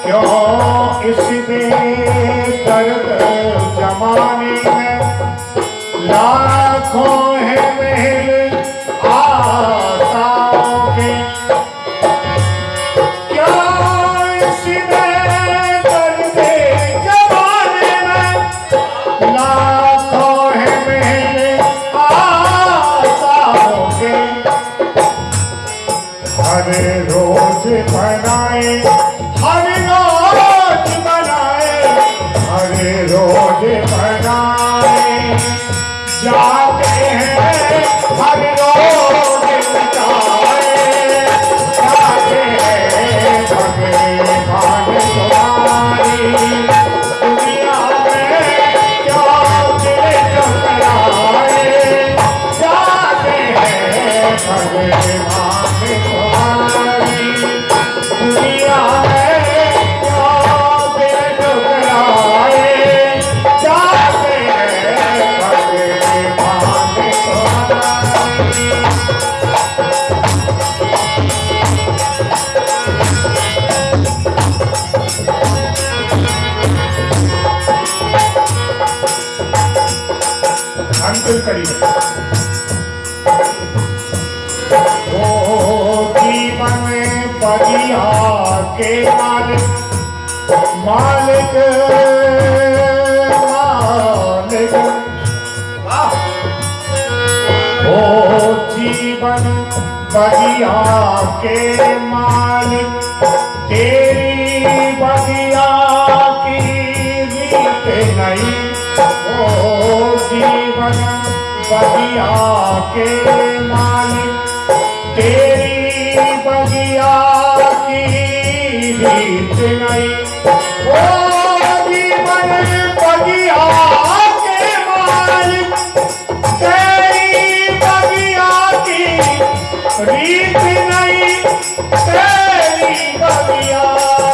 क्यों इस बेदर्द जमाने में लाखों है महल आशाओं के। क्या इस बेदर्द जमाने में लाखों है महल आशाओं के। हर रोज बनाए, हर रोज बनाए, हर रोज बनाए जाते हैं, हर रोज मिटाए जाते हैं। भगवान तुम्हारी दुनिया में क्या दिल टकराए जाते हैं। भगवान तुम्हारी दुनिया में क्या दिल टकराए जाते हैं। भगवान तुम्हारी। अंतिम कड़ी ओ जीवन बगिया के मालिक, मालिक मालिक। ओ जीवन बगिया के मालिक, तेरी बगिया की रीत नहीं। ओ जीवन बगिया के मालिक, तेरी बगिया की रीत नहीं। ओ जीवन बगिया के मालिक, तेरी बगिया की रीत नहीं, तेरी बगिया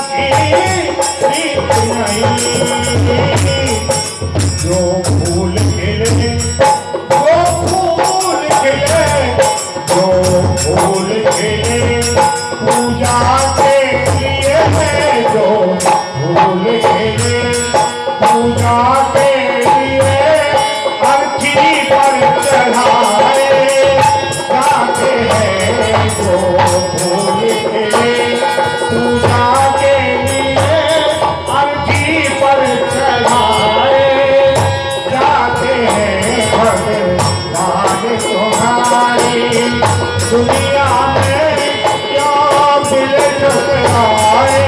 की रीत नहीं। जो फूल खिले, जो फूल खिले, जो फूल खिले पूजा के लिए है। जो फूल खिले पूजा के लिए अर्थी पर चढ़ाए जाते हैं। जो फूल खिले पूजा के लिए अर्थी पर चढ़ाए जाते हैं। भगवान तुम्हारी दुनिया में क्या दिल टकराए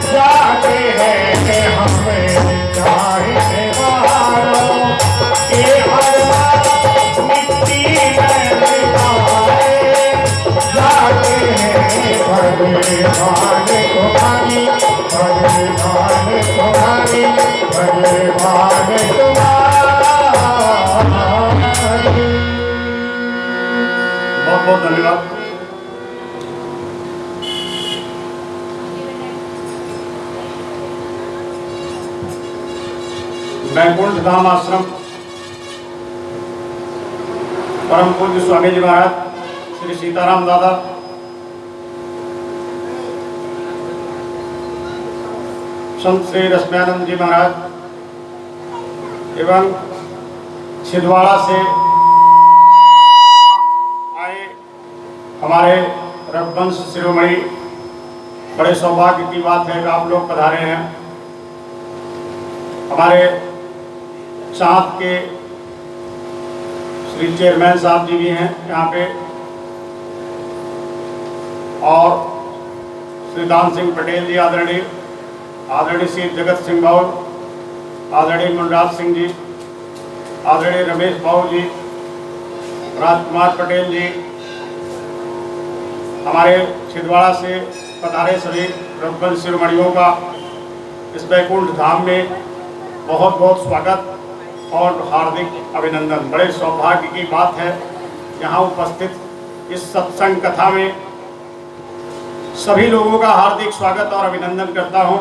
जाते हैं। कि हमें चाहे वालों के हर मिट्टी में मिलाए जाते हैं। भगवान तुम्हारी, भगवान तुम्हारी, भगवान तुम्हारी। बहुत बहुत धन्यवाद। बैकुंठ धाम आश्रम परम पूज्य स्वामी जी महाराज श्री सीताराम दादा, संत श्री रश्म्यानंद जी महाराज एवं छिंदवाड़ा से आए हमारे रघुवंश शिरोमणि, बड़े सौभाग्य की बात है कि आप लोग पधारे हैं। हमारे साथ के श्री चेयरमैन साहब जी भी हैं यहाँ पे, और श्री दान सिंह पटेल जी आदरणीय, आदरणीय श्री जगत सिंह बाबू, आदरणीय मुनराज सिंह जी, आदरणीय रमेश बाबू जी, राजकुमार पटेल जी, हमारे छिंदवाड़ा से पधारे सभी रघुवंश शिरोमणियों का इस बैकुंठ धाम में बहुत बहुत स्वागत और हार्दिक अभिनंदन। बड़े सौभाग्य की बात है यहाँ उपस्थित इस सत्संग कथा में सभी लोगों का हार्दिक स्वागत और अभिनंदन करता हूँ।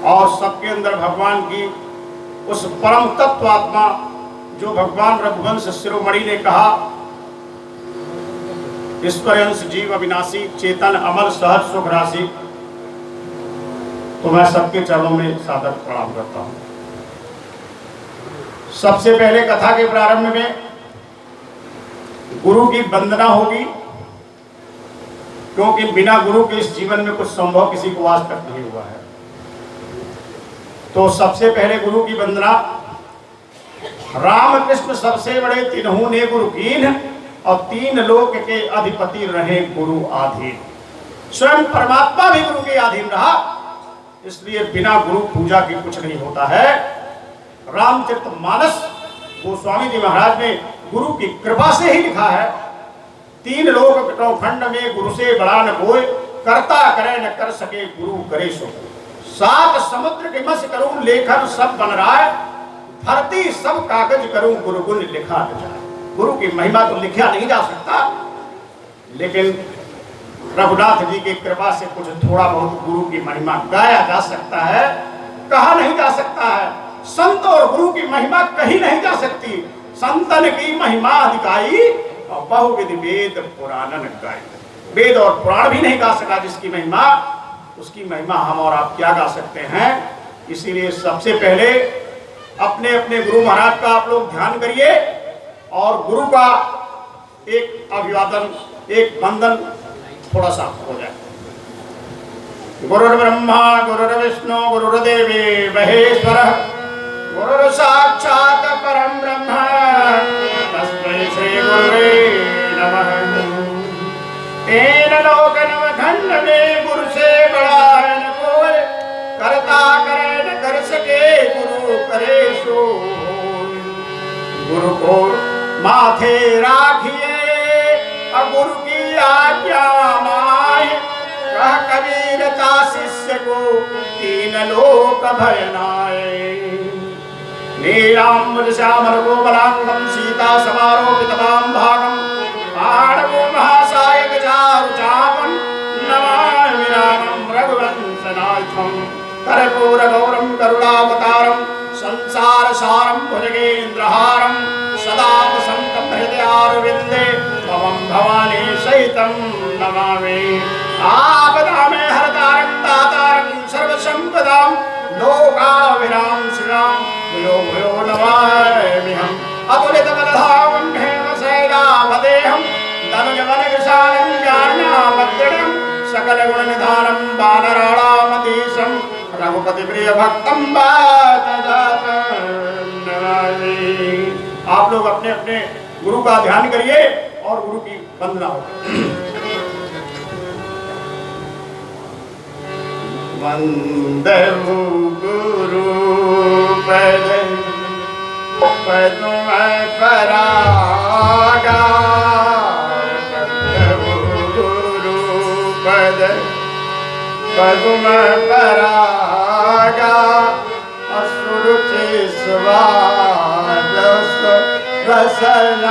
और सबके अंदर भगवान की उस परम तत्व आत्मा जो भगवान रघुवंश शिरोमणि ने कहा, ईश्वरंश जीव अविनाशी, चेतन अमर सहज सुख राशि, तो मैं सबके चरणों में सादर प्रणाम करता हूँ। सबसे पहले कथा के प्रारंभ में गुरु की वंदना होगी, क्योंकि बिना गुरु के इस जीवन में कुछ संभव किसी को आज तक नहीं हुआ है। तो सबसे पहले गुरु की वंदना। रामकृष्ण सबसे बड़े तिन्हों ने गुरु कीन, और तीन लोक के अधिपति रहे गुरु आधीन। स्वयं परमात्मा भी गुरु के अधीन रहा, इसलिए बिना गुरु पूजा के कुछ नहीं होता है। रामचरितमानस गोस्वामी जी महाराज ने गुरु की कृपा से ही लिखा है। तीन लोक खंड में गुरु से बड़ा न कोई, करता करे न कर सके गुरु करे सो। सात समुद्र के मस करूं लेखन सब बन रहा है, धरती सब कागज करूं गुरु गुण लिखा न जाए। गुरु की महिमा तो लिखा नहीं जा सकता, लेकिन रघुनाथ जी की कृपा से कुछ थोड़ा बहुत गुरु की महिमा गाया जा सकता है, कहा नहीं जा सकता है। संत और गुरु की महिमा कही नहीं जा सकती। संतन की महिमा अधिकाई, और बहुविध वेद पुराणन गाई। वेद और पुराण भी नहीं गा सका जिसकी महिमा, उसकी महिमा हम और आप क्या गा सकते हैं। इसीलिए सबसे पहले अपने अपने गुरु महाराज का आप लोग ध्यान करिए, और गुरु का एक अभिवादन, एक वंदन थोड़ा सा हो जाए। गुरुर्ब्रह्मा गुरुर्विष्णु गुरुर्देवी महेश्वरः, गुरुर् साक्षात् परं ब्रह्म, तस्मै श्री गुरुवे नमः। तेन लोक नवखंड में गुरु से बड़ा न कोई, करता करे न कर सके गुरु करे सो। गुरु को माथे राखिए, और गुरु की आज्ञा माहे। कह कबीर का शिष्य को तीन लोक भय नाए। नीलांबर श्यामल गोपलांगम सीता समारोपितवाम भागम, पाणवो महासायक चारु चापन, नमामि रामं रघुवंशनाथं। कर्पूर गौरम करुणावतारम, संसार सारम भुजगेन्द्रहारम, सदा वसंतं हृदयारविंदे, भवं भवानी सहितं नमामि। आपदामे हरतारं दातारं सर्वसंपदां, लोकाभिराम श्रीराम भूयो भूयो नमाम्यहम्। अतुलित बलधामं हेमशैलाभदेहं, धनुजवनकृशानं ज्ञानामग्रणं, सकल गुण निधानं वानराणामधीशं, रघुपति प्रिय भक्तं वातजातं नमामि। आप लोग अपने अपने गुरु का ध्यान करिए और गुरु की वंदना हो। वंदे गुरु पद पद्म परागा, गुरु पद पद्म परागा, असुरुचि स्वाद रस सकल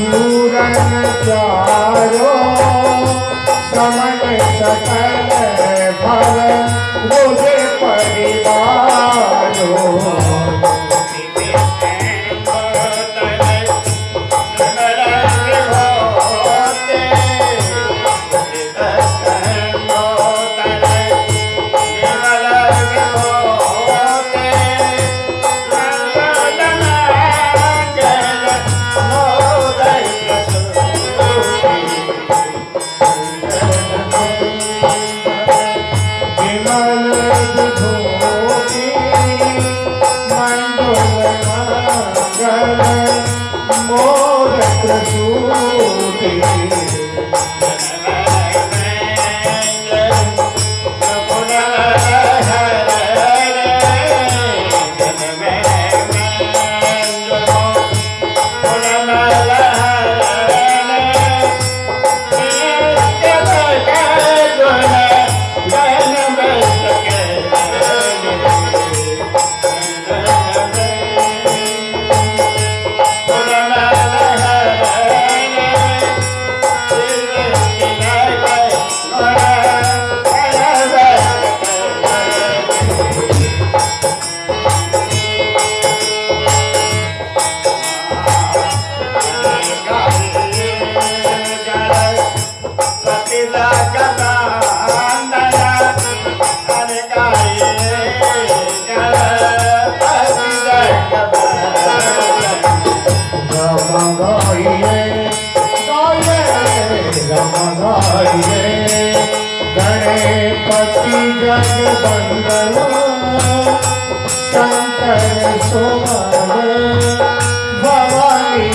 पूरन चारो समन सकल भव रोजे परिवारो गणपति जगबंदन शंकर सुमन भवानी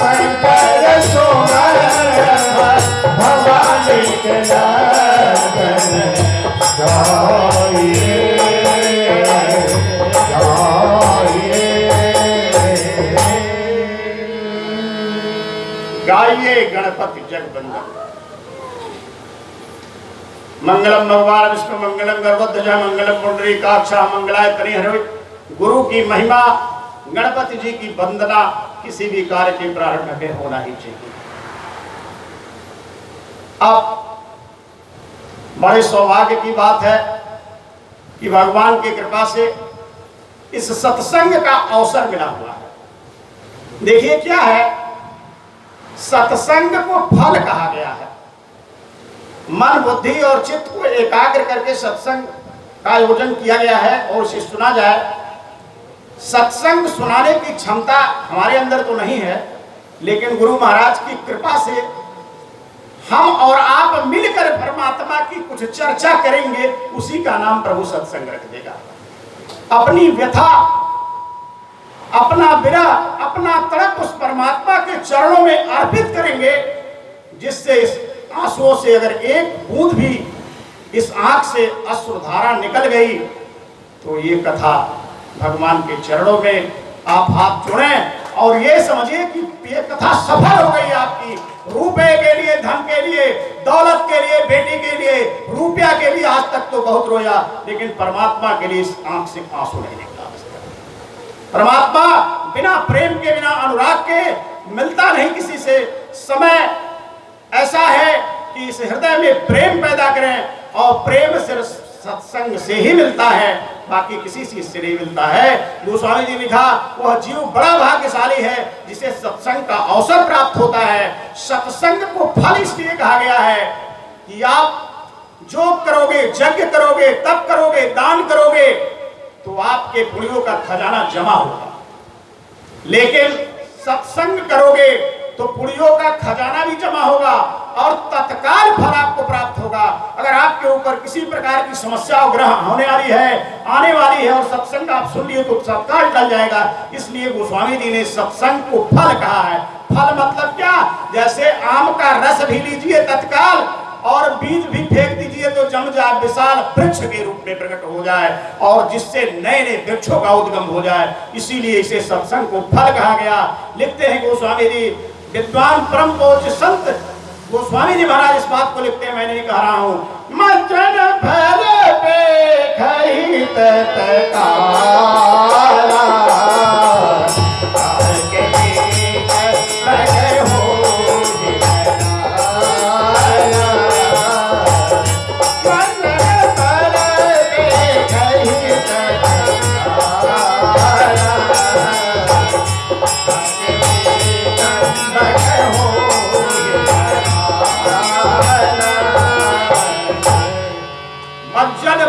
शंकर सुमन भवानी के गाइए गणपति जगवंदन। मंगलम भगवान विष्णु मंगलम गर्भध्वज मंगलम पुंडरीकाक्षा मंगलाय तनिहर। गुरु की महिमा, गणपति जी की वंदना किसी भी कार्य के प्रारंभ में होना ही चाहिए। अब बड़े सौभाग्य की बात है कि भगवान की कृपा से इस सत्संग का अवसर मिला हुआ है। देखिए क्या है, सत्संग को फल कहा गया है। मन बुद्धि और चित्त को एकाग्र करके सत्संग का आयोजन किया गया है और उसे सुना जाए। सत्संग सुनाने की क्षमता हमारे अंदर तो नहीं है, लेकिन गुरु महाराज की कृपा से हम और आप मिलकर परमात्मा की कुछ चर्चा करेंगे, उसी का नाम प्रभु सत्संग रख देगा। अपनी व्यथा, अपना विरह, अपना तड़प उस परमात्मा के चरणों में अर्पित करेंगे, जिससे इस आंसुओं से अगर एक बूंद भी इस आंख से अश्रुधारा निकल गई तो ये कथा भगवान के चरणों में आप हाथ जोड़ें और ये समझिए कि ये कथा सफल हो गई आपकी। रुपए के लिए, धन के लिए, दौलत के लिए, बेटी के लिए, रुपया के लिए आज तक तो बहुत रोया, लेकिन परमात्मा के लिए इस आंख से आंसू नहीं निकला। परमात्मा बिना प्रेम के, बिना अनुराग के मिलता नहीं किसी से। समय ऐसा है कि इस हृदय में प्रेम पैदा करें और प्रेम सिर्फ सत्संग से ही मिलता है, बाकी किसी चीज से नहीं मिलता है। गोस्वामी जी लिखा, वह जीव बड़ा भाग्यशाली है जिसे सत्संग का अवसर प्राप्त होता है। सत्संग को फल इसलिए कहा गया है कि आप जो करोगे, यज्ञ करोगे, तप करोगे, दान करोगे तो आपके पुण्यों का खजाना जमा होगा, लेकिन सत्संग करोगे तो पुण्यों का खजाना भी जमा होगा और तत्काल फल आपको प्राप्त होगा। अगर आपके ऊपर किसी प्रकार की समस्या और ग्रह होने वाली है, आने वाली है और सत्संग आप सुन लिए तो तत्काल टल जाएगा। इसलिए गोस्वामी जी ने सत्संग को फल कहा है। फल मतलब क्या? जैसे आम का रस भी लीजिए तत्काल और बीज भी फेंक दीजिए तो जम जाए, विशाल वृक्ष के रूप में प्रकट हो जाए और जिससे नए नए वृक्षों का उद्गम हो जाए। इसीलिए इसे सत्संग को फल कहा गया। लिखते हैं गोस्वामी जी, विद्वान परम पूज्य संत गोस्वामी जी महाराज इस बात को लिखते हैं, मैं नहीं कह रहा हूं। मचन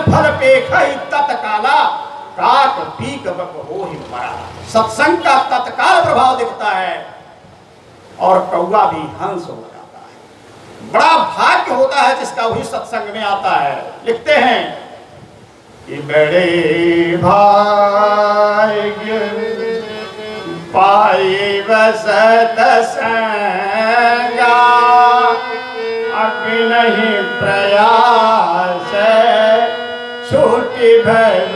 भले पे खई तत्काला काक पीक बक हो ही मरा। सत्संग का तत्काल प्रभाव दिखता है और कौवा भी हंस हो जाता है। बड़ा भाग्य होता है जिसका वही सत्संग में आता है। लिखते हैं कि बड़े भाग्य पाए बसत संगा, अब नहीं प्रयास छोटी भैल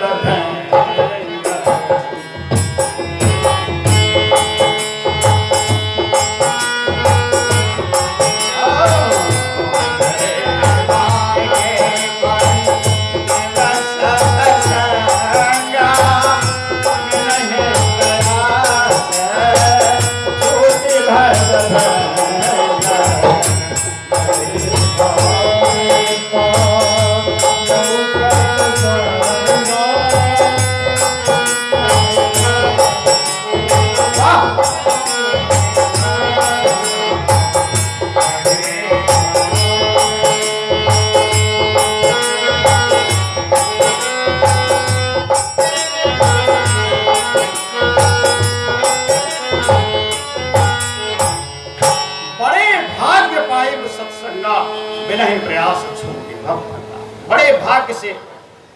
से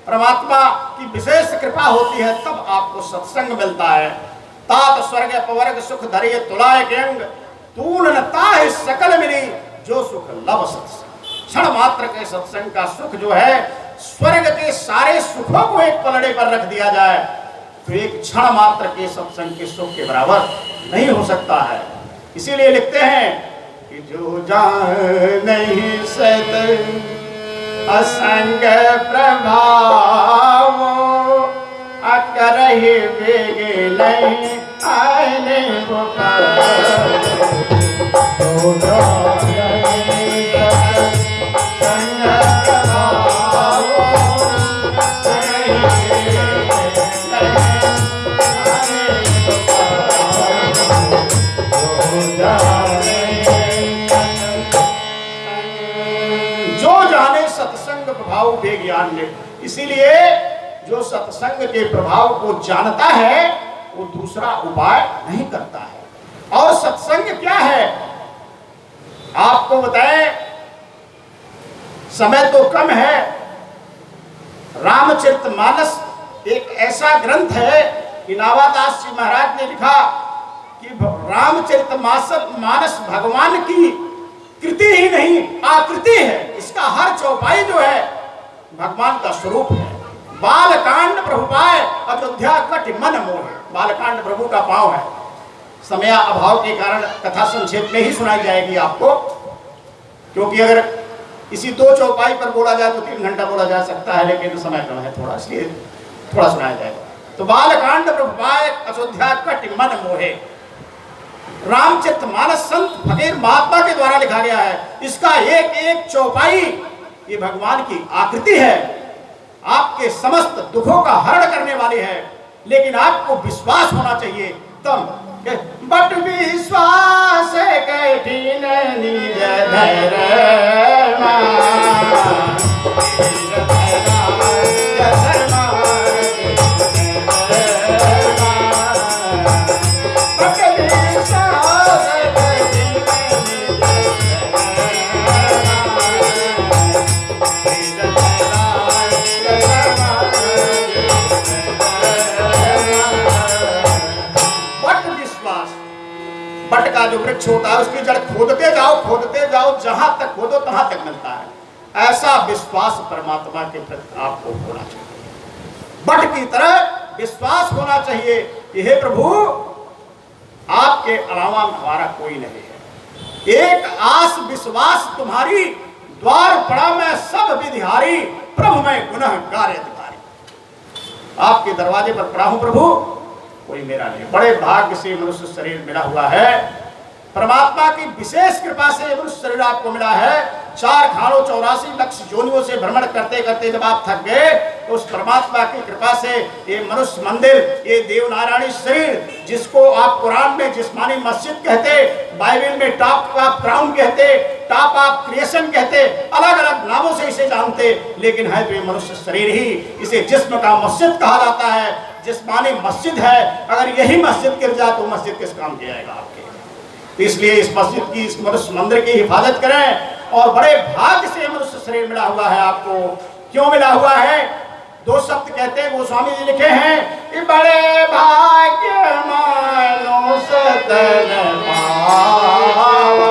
परमात्मा की विशेष कृपा होती है, तब आपको सत्संग मिलता है। तात स्वर्ग पवर्ग सुख धरिय तुलाय के अंग, तूल न ताहि सकल मिली जो सुख लव सत्संग। क्षण मात्र के सत्संग का सुख जो है स्वर्ग के सारे सुखों को एक पलड़े पर रख दिया जाए तो एक क्षण मात्र के सत्संग के सुख के बराबर नहीं हो सकता है। इसीलिए लिखते हैं कि जो जान नहीं सत असंग प्रभाव अकरहि बेगे नहीं आने प्रभाव वेग ज्ञान ले। इसीलिए जो सत्संग के प्रभाव को जानता है वो दूसरा उपाय नहीं करता है। और सत्संग क्या है आपको बताएं, समय तो कम है। रामचरितमानस एक ऐसा ग्रंथ है कि नावादास जी महाराज ने लिखा कि रामचरितमानस भगवान की कृति ही नहीं आकृति है। इसका हर चौपाई जो है भगवान का स्वरूप है। बालकांड प्रभु पाए अयोध्या कट मन मोह। बालकांड प्रभु का पांव है। समय अभाव के कारण कथा संक्षेप में ही सुनाई जाएगी आपको, क्योंकि अगर इसी दो चौपाई पर बोला जाए तो 3 घंटा बोला जा सकता है, लेकिन समय कम है थोड़ा, इसलिए थोड़ा सुनाया जाएगा। तो बालकांड प्रभु पाए अयोध्या कट मन मोहे रामचरितमानस संत फकीर महात्मा के द्वारा लिखा गया है। इसका एक एक चौपाई ये भगवान की आकृति है, आपके समस्त दुखों का हरण करने वाली है। लेकिन आपको विश्वास होना चाहिए तब। बट विश्वास कठिन निज जो वृक्ष होता है उसकी जड़ खोदते जाओ, जहां तक खोदो तहां तक मिलता है। ऐसा विश्वास परमात्मा के प्रति आपको होना चाहिए। बट की तरह विश्वास होना चाहिए कि हे प्रभु आपके अलावा हमारा कोई नहीं है। एक आस विश्वास तुम्हारी द्वार पड़ा मैं सब विधिहारी प्रभु मैं गुनहगार अधिकारी। आपके दरवाजे पर पड़ा हूं प्रभु, कोई मेरा नहीं। बड़े भाग्य से मनुष्य शरीर मिला हुआ है। परमात्मा की विशेष कृपा से मनुष्य शरीर आपको मिला है। 4 खानों 84 लक्ष योनियों से भ्रमण करते करते जब आप थक गए तो उस परमात्मा की कृपा से ये मनुष्य मंदिर, ये देवनारायणी शरीर, जिसको आप कुरान में जिस्मानी मस्जिद कहते, बाइबल में टॉप ऑफ क्राउन कहते, टॉप ऑफ क्रिएशन कहते, अलग अलग नामों से इसे जानते, लेकिन है तो ये मनुष्य शरीर ही। इसे जिस्म का मस्जिद कहा जाता है, जिस्मानी मस्जिद है। अगर यही मस्जिद गिर जाए तो मस्जिद किस काम की आएगा आपके। तो इसलिए इस मस्जिद की, इस मनुष्य मंदिर की हिफाजत करें। और बड़े भाग्य से मनुष्य शरीर मिला हुआ है आपको। क्यों मिला हुआ है? 2 शब्द कहते हैं, गोस्वामी जी लिखे हैं कि बड़े भाग्य मानो सतन पावा।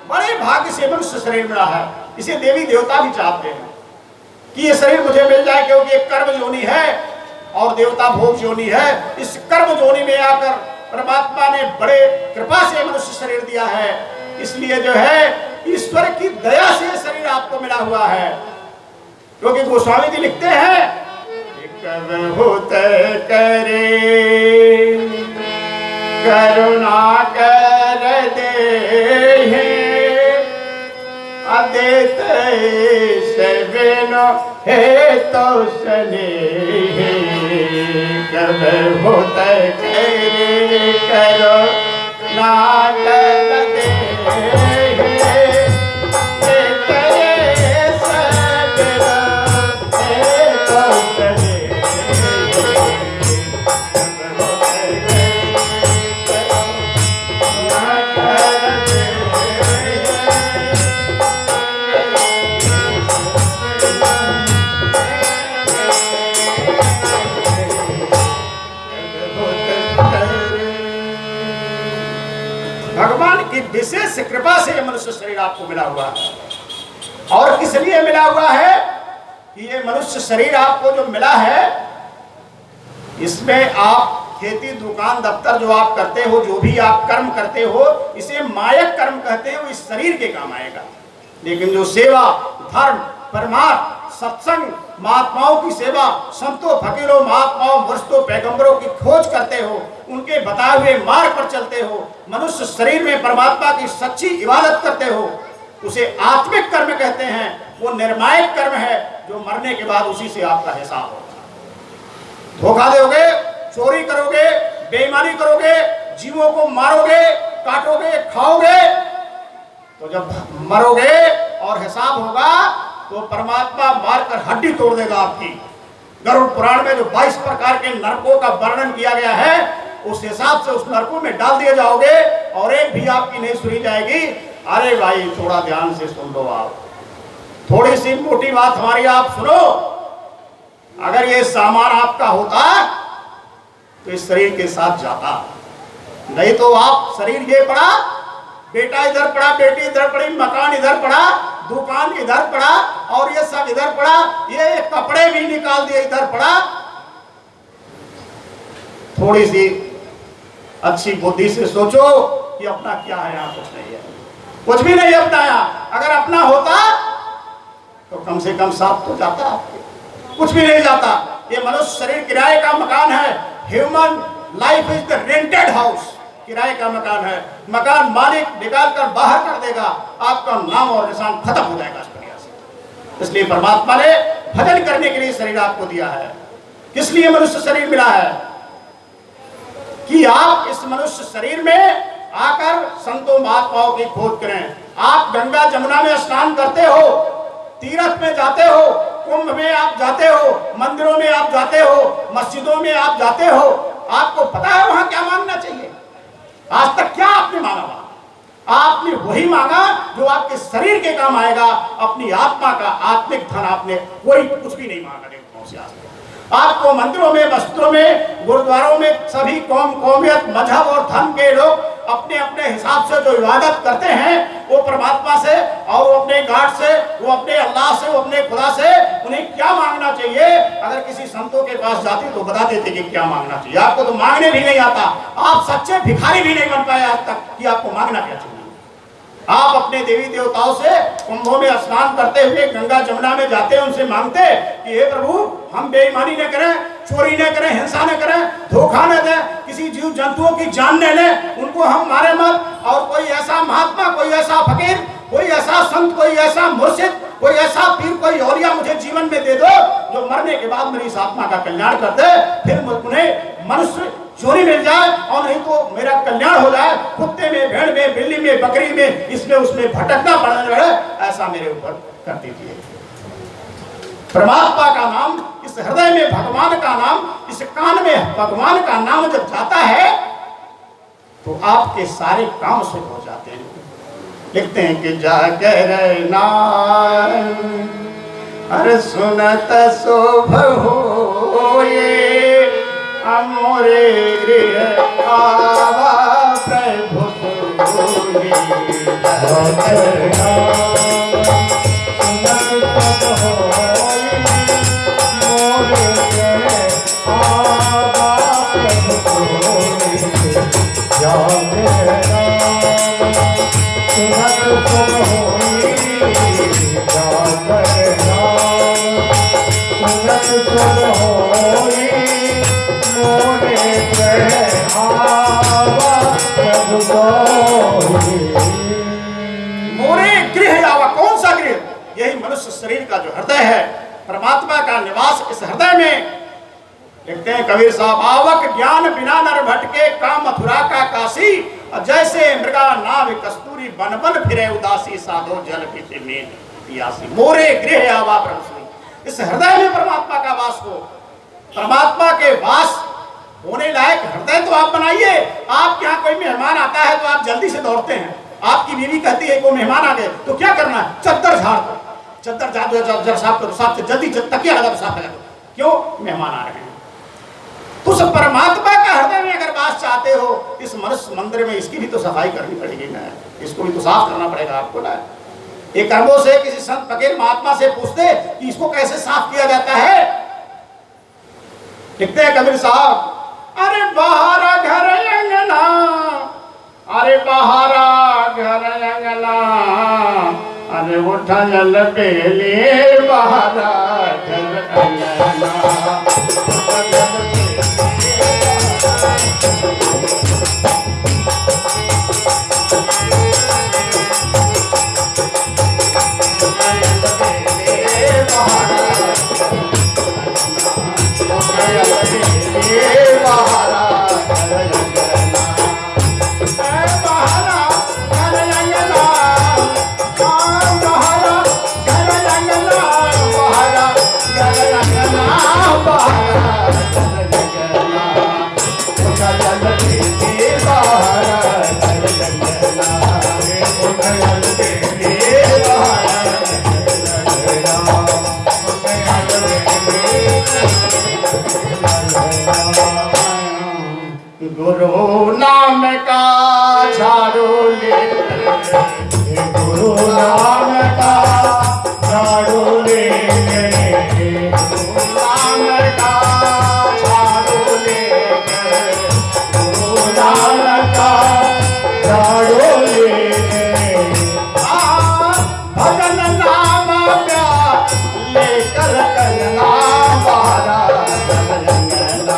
बड़े भाग्य से मनुष्य शरीर मिला है। इसे देवी देवता भी चाहते हैं कि ये शरीर मुझे मिल जाए, क्योंकि एक कर्म योनि है और देवता भोग योनि है। इस कर्म योनि में आकर परमात्मा ने बड़े कृपा से मनुष्य शरीर दिया है। इसलिए जो है ईश्वर की दया से शरीर आपको मिला हुआ है। क्योंकि गोस्वामी जी लिखते हैं कब होते करे करुणा कर दे अदेते से बिनो हे तो सने। कब होते करे करुणा कर दे भगवान की विशेष कृपा से ये मनुष्य शरीर आपको मिला हुआ है। और किस लिए मिला हुआ है कि ये मनुष्य शरीर आपको जो मिला है, इसमें आप खेती दुकान दफ्तर जो आप करते हो, जो भी आप कर्म करते हो, इसे मायक कर्म कहते हो, इस शरीर के काम आएगा। लेकिन जो सेवा, धर्म, परमार्थ, सत्संग, महात्माओं की सेवा, संतों, फकीरों, महात्माओं, मुर्शिदों, पैगंबरों की खोज करते हो, उनके बताए हुए मार्ग पर चलते हो, मनुष्य शरीर में परमात्मा की सच्ची इबादत करते हो, उसे आत्मिक कर्म कहते हैं। वो निर्मायक कर्म है जो मरने के बाद उसी से आपका हिसाब होगा। धोखा दोगे, चोरी करोगे, बेईमानी करोगे, जीवों को मारोगे, काटोगे, खाओगे, तो जब मरोगे और हिसाब होगा तो परमात्मा मारकर हड्डी तोड़ देगा आपकी। गरुड़ पुराण में जो 22 प्रकार के नरकों का वर्णन किया गया है, उस हिसाब से उस नरकों में डाल दिए जाओगे और एक भी आपकी नहीं सुनी जाएगी। अरे भाई थोड़ा ध्यान से सुन लो, आप थोड़ी सी मोटी बात हमारी आप सुनो। अगर ये सामान आपका होता तो इस शरीर के साथ जाता, नहीं तो आप शरीर ये पड़ा, बेटा इधर पड़ा, बेटी इधर पड़ी, मकान इधर पड़ा, दुकान इधर पड़ा और ये सब इधर पड़ा, ये कपड़े भी निकाल दिए इधर पड़ा। थोड़ी सी अच्छी बुद्धि से सोचो कि अपना क्या है, यहाँ कुछ नहीं है, कुछ भी नहीं अपना यहाँ। अगर अपना होता तो कम से कम साथ तो जाता, आपके कुछ भी नहीं जाता। ये मनुष्य शरीर किराए का मकान है। Human life is the rented house, किराए का मकान है। मकान मालिक निकाल कर बाहर कर देगा, आपका नाम और निशान खत्म हो जाएगा इस दुनिया से। इसलिए परमात्मा ने भजन करने के लिए शरीर आपको दिया है। किस लिए मनुष्य शरीर मिला है कि आप इस मनुष्य शरीर में आकर संतों महात्माओं की खोज करें। आप गंगा जमुना में स्नान करते हो, तीर्थ में जाते हो, कुंभ में आप जाते हो, मंदिरों में आप जाते हो, मस्जिदों में आप जाते हो, आपको पता है वहां क्या मांगना चाहिए? आज तक क्या आपने मांगा? आपने वही मांगा जो आपके शरीर के काम आएगा। अपनी आत्मा का आत्मिक धन आपने कोई कुछ भी नहीं मांगा। देखो से आज तक आपको मंदिरों में, मस्जिदों में, गुरुद्वारों में सभी कौम, कौमियत, मजहब और धर्म के लोग अपने अपने हिसाब से जो इबादत करते हैं वो परमात्मा से और वो अपने गॉड से, वो अपने अल्लाह से, वो अपने खुदा से उन्हें क्या मांगना चाहिए। अगर किसी संतों के पास जाते तो बता देते कि क्या मांगना चाहिए। आपको तो मांगने भी नहीं आता, आप सच्चे भिखारी भी नहीं बन पाए आज तक कि आपको मांगना क्या चाहिए। आप अपने देवी देवताओं से कुंभों में स्नान करते हुए गंगा जमुना में जाते हैं, उनसे मांगते कि हे प्रभु हम बेईमानी न करें, चोरी न करें, हिंसा न करें, धोखा न दें, किसी जीव जंतुओं की जान न लें, उनको हम मारे मत। और कोई ऐसा महात्मा, कोई ऐसा फकीर, कोई ऐसा संत, कोई ऐसा मुर्शिद, कोई ऐसा पीर, कोई औलिया मुझे जीवन में दे दो जो मरने के बाद मेरी इस आत्मा का कल्याण कर दे। फिर उन्हें मनुष्य चोरी मिल जाए और नहीं तो मेरा कल्याण हो जाए। कुत्ते में, भेड़ में, बिल्ली में, बकरी में, इसमें उसमें भटकना पड़ने लगे, ऐसा मेरे ऊपर कर दीजिए। परमात्मा का नाम, इस हृदय में भगवान का नाम, इस कान में भगवान का नाम जब जाता है तो आपके सारे काम शुभ हो जाते हैं। लिखते हैं कि जाकर नाम हर सुनत शोभ होए, अमोरे गृह आवा प्रभु सोई। जाकर नाम सुनत होए, मोरे गृह आवा प्रभु सोई। जाकर नाम सुनत होए, जाकर नाम सुनत होए, मोरे गृह आवा प्रभु सोई। मोरे गृह आवा, कौन सा गृह? यही मनुष्य शरीर का जो हृदय है, परमात्मा का निवास इस हृदय में। लिखते हैं कबीर साहब, आवक ज्ञान बिना नर भटके, का मथुरा का काशी, जैसे मृगा नाव कस्तूरी, बन बन फिरे उदासी, साधो जल पीते में पियासी। मोरे गृह आवा प्रभु सोई। इस हृदय में परमात्मा का वास हो। परमात्मा के वास होने लायक हृदय तो आप बनाइए। आपके यहाँ कोई मेहमान आता है तो आप जल्दी से दौड़ते हैं। आपकी बीवी कहती है कोई मेहमान आ गए तो क्या करना है? चद्दर झाड़ दो, चद्दर झाड़ दो, साफ करो, साफ से जल्दी तकिया लगा दो, साफ लगा दो। क्यों? मेहमान आ रहे हैं। तो उस परमात्मा का हृदय में अगर वास चाहते हो, इस मनुष्य मंदिर में इसकी भी तो सफाई करनी पड़ेगी ना, इसको भी तो साफ करना पड़ेगा आपको ना। ये कर्मों से किसी संत फकीर महात्मा से पूछते कि इसको कैसे साफ किया जाता है। लिखते हैं कबीर साहब, अरे बहारा घर अंगना, अरे बहारा घर अंगना, अरे उठा जल बेले बहारा घर अंगना। गुरु नाम का झाड़ू लेकर, गुरु नाम का झाड़ू लेकर, गुरु नाम का झाड़ू लेकर, गुरु नाम का झाड़ू लेकर, भजन नाम का लेकर करना बहारा अंगना,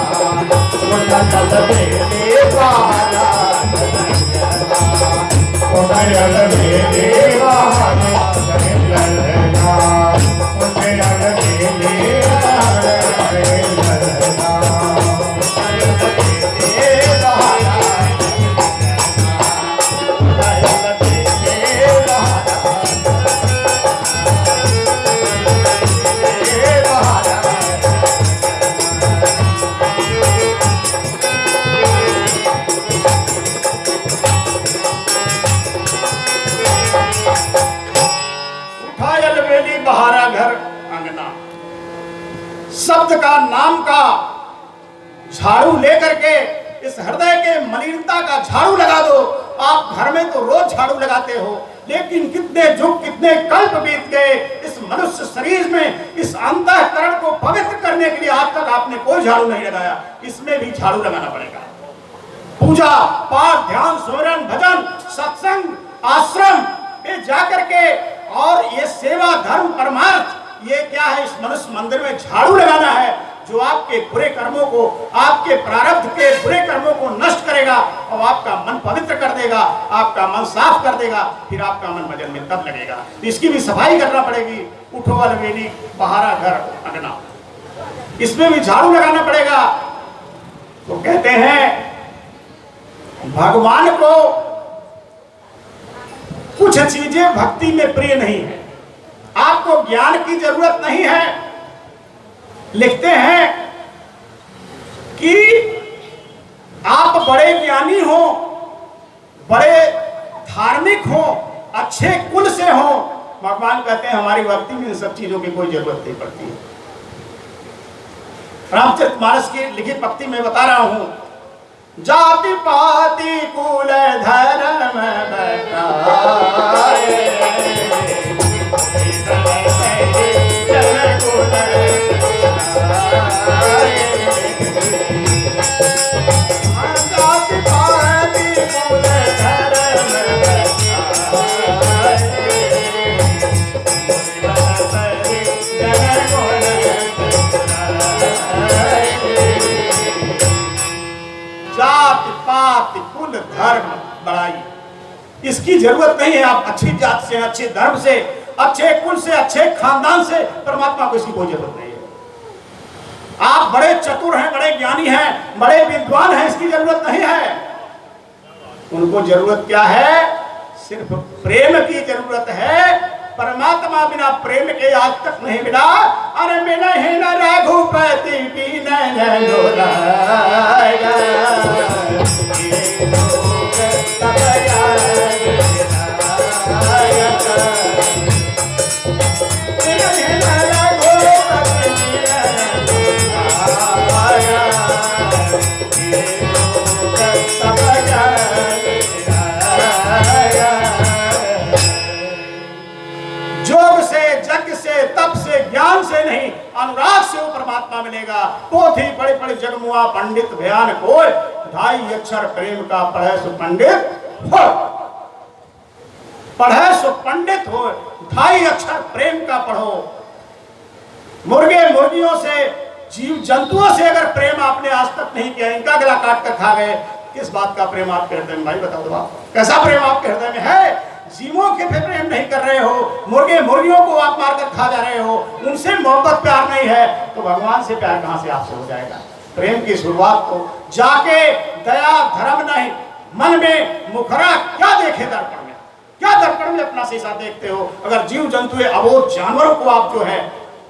उठा बेले बहारा अंगना, उठा बेले बहारा अंगना, उठा बेले बहारा अंगना, बहारा घर अंगना। शब्द का, नाम का झाड़ू लेकर के इस हृदय के मलिनता का झाड़ू लगा दो। आप घर में तो रोज झाड़ू लगाते हो, लेकिन कितने युग कितने कल्प बीत गए, इस मनुष्य शरीर में इस अंतःकरण को पवित्र करने के लिए आज तक आपने कोई झाड़ू नहीं लगाया। इसमें भी झाड़ू लगाना पड़ेगा। पूजा पाठ, ध्यान, सुमिरन, भजन, सत्संग, आश्रम पे जाकर के, और ये सेवा, धर्म, परमार्थ, ये क्या है, इस मनुष्य मंदिर में झाड़ू लगाना है, जो आपके बुरे कर्मों को, आपके प्रारब्ध के बुरे कर्मों को नष्ट करेगा और आपका मन पवित्र कर देगा, आपका मन साफ कर देगा, फिर आपका मन भजन में तब लगेगा। इसकी भी सफाई करना पड़ेगी। उठो अलवेली बहारा घर अंगना, इसमें भी झाड़ू लगाना पड़ेगा। तो कहते हैं भगवान को कुछ चीजें भक्ति में प्रिय नहीं है। आपको ज्ञान की जरूरत नहीं है। लिखते हैं कि आप बड़े ज्ञानी हो, बड़े धार्मिक हो, अच्छे कुल से हो, भगवान कहते हैं हमारी भक्ति में इन सब चीजों की कोई जरूरत नहीं पड़ती है। रामचरितमानस की लिखित भक्ति में बता रहा हूं, जाति पाति कुल धर्म बताए, जाति पाति कुल धर्म जात पात कुल धर्म बड़ाई, इसकी जरूरत नहीं है। आप अच्छी जात से, अच्छे धर्म से, अच्छे कुल से, अच्छे खानदान से, परमात्मा को इसकी कोई जरूरत नहीं है। आप बड़े चतुर हैं, बड़े ज्ञानी हैं, बड़े विद्वान हैं, इसकी जरूरत नहीं है। उनको जरूरत क्या है? सिर्फ प्रेम की जरूरत है। परमात्मा बिना प्रेम के आज तक नहीं मिला। अरे मिला है न रघुपति बिना ज्ञान से नहीं, अनुराग से वो परमात्मा मिलेगा। पोथी पढ़े पढ़े जगमुआ पंडित बयान कोय, ढाई अक्षर प्रेम का पढ़े सो पंडित हो, पढ़े सो पंडित हो, ढाई अक्षर प्रेम का पढ़ो। मुर्गे मुर्गियों से, जीव जंतुओं से अगर प्रेम आपने आज तक नहीं किया, इनका गला काट कर खा गए, किस बात का प्रेम आपके हृदय में? भाई बताओ तो आप, कैसा प्रेम आपके हृदय में है? जीवों के पे प्रेम नहीं कर रहे हो, मुर्गे मुर्गियों को आप मारकर खा जा रहे हो, उनसे मोहब्बत प्यार नहीं है, तो भगवान से प्यार कहां से आपसे हो जाएगा? प्रेम की शुरुआत तो जाके दया धर्म नहीं, मन में मुखरा क्या देखे दर्पण में? क्या दर्पण में अपना शीशा देखते हो? अगर जीव जंतु अबोध जानवरों को आप जो है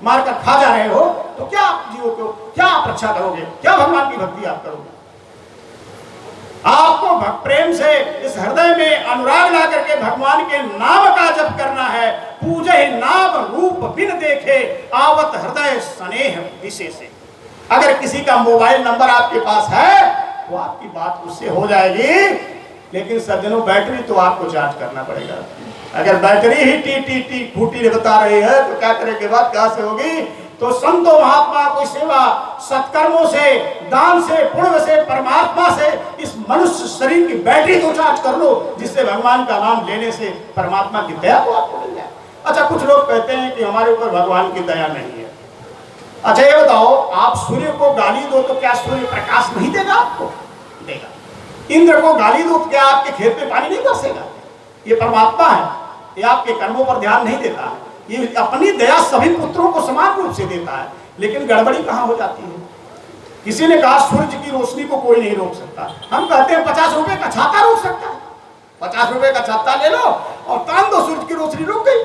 मारकर खा जा रहे हो, तो क्या आप जीवों को क्या आप रक्षा करोगे? क्या भगवान की भक्ति आप करोगे? आपको प्रेम से इस हृदय में अनुराग ला करके भगवान के नाम का जप करना है। पूजे नाम रूप बिन देखे, आवत हृदय स्नेह विशेष। अगर किसी का मोबाइल नंबर आपके पास है तो आपकी बात उससे हो जाएगी, लेकिन सज्जनों बैटरी तो आपको चार्ज करना पड़ेगा। अगर बैटरी ही टी फूटी बता रही है तो क्या करेंगे? बात कहां से होगी? तो संतों महात्मा की सेवा, सत्कर्मों से, दान से, पुण्य से, परमात्मा से इस मनुष्य शरीर की बैटरी को चार्ज कर लो, जिससे भगवान का नाम लेने से परमात्मा की दया को आपको मिल जाए। अच्छा, कुछ लोग कहते हैं कि हमारे ऊपर भगवान की दया नहीं है। अच्छा ये बताओ, आप सूर्य को गाली दो तो क्या सूर्य प्रकाश नहीं देगा? आपको देगा। इंद्र को गाली दो तो क्या आपके खेत में पानी नहीं बरसेगा? ये परमात्मा है, ये आपके कर्मों पर ध्यान नहीं देता है। ये अपनी दया सभी पुत्रों को समान रूप से देता है, लेकिन गड़बड़ी कहां हो जाती है? किसी ने कहा सूर्य की रोशनी को कोई नहीं रोक सकता। हम कहते हैं 50 रुपए का छाता रोक सकता है। 50 रुपए का छाता ले लो और तान दो, सूर्य की रोशनी रुक गई।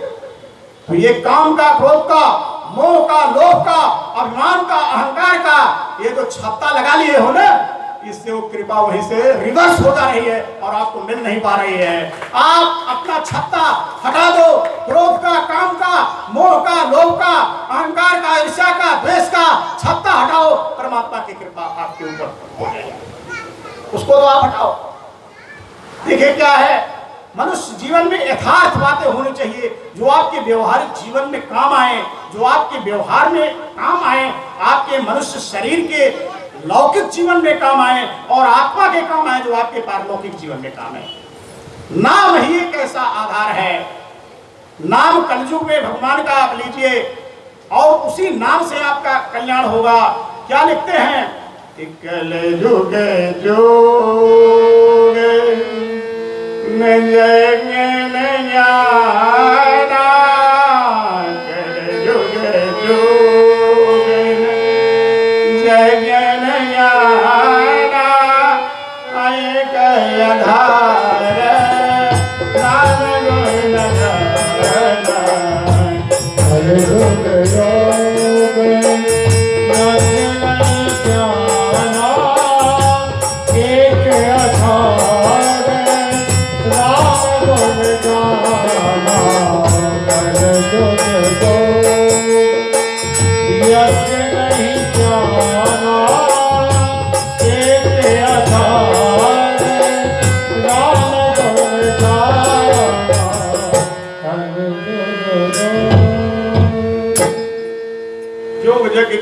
तो ये काम का, क्रोध का, मोह का, लोभ का, अभिमान का, अहंकार का ये जो छत्ता लगा लिए हो ना, इससे वो कृपा वहीं से रिवर्स हो जा रही है और आपको मिल नहीं पा रही है। आप अपना छत्ता हटा दो, क्रोध का, काम का, मोह का, लोभ का, अहंकार का, ईर्ष्या का, द्वेष का छत्ता हटाओ, परमात्मा की कृपा आपके ऊपर हो जाएगी। उसको तो आप हटाओ। देखिए क्या है, मनुष्य जीवन में यथार्थ बातें होनी चाहिए जो आपके व्यवहारिक जीवन में काम आए, जो आपके व्यवहार में काम आए, आपके मनुष्य शरीर के लौकिक जीवन में काम आए और आत्मा के काम आए, जो आपके पारलौकिक जीवन में काम है। नाम ही एक ऐसा आधार है। नाम कलयुग में भगवान का आप लीजिए और उसी नाम से आपका कल्याण होगा। क्या लिखते हैं? कलयुग जोग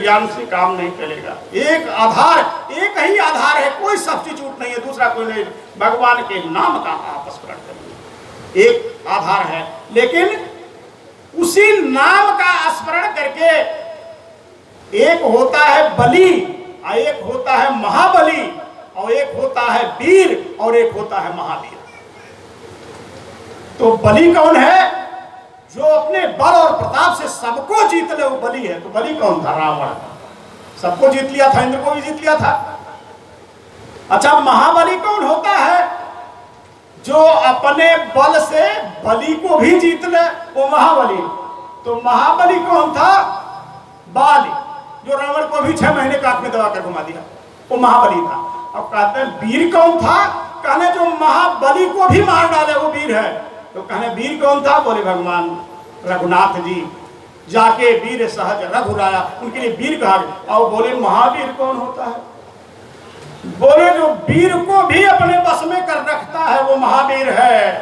ज्ञान से काम नहीं चलेगा। एक आधार, एक ही आधार है, कोई सब्स्टिट्यूट नहीं है, दूसरा कोई नहीं। भगवान के नाम का आप स्मरण करिए, एक आधार है। लेकिन उसी नाम का स्मरण करके एक होता है बलि, एक होता है महाबली, और एक होता है वीर, और एक होता है महावीर। तो बलि कौन है? जो अपने बल और प्रताप से सबको जीत ले, वो बलि है। तो बलि कौन था? रावण। सबको जीत लिया था, इंद्र को भी जीत लिया था। अच्छा, महाबली कौन होता है? जो अपने बल से बलि को भी जीत ले, वो महाबली। तो महाबली कौन था? बाली, जो रावण को भी 6 महीने काट में दबा कर घुमा दिया, वो महाबली था। अब कहते हैं वीर कौन था? कहने जो महाबली को भी मार डाले वो वीर है। तो कहने वीर कौन था? बोले भगवान रघुनाथ जी, जाके वीर सहज रघुराया, उनके लिए वीर कहा गया। और बोले महावीर कौन होता है? बोले जो वीर को भी अपने बस में कर रखता है वो महावीर है।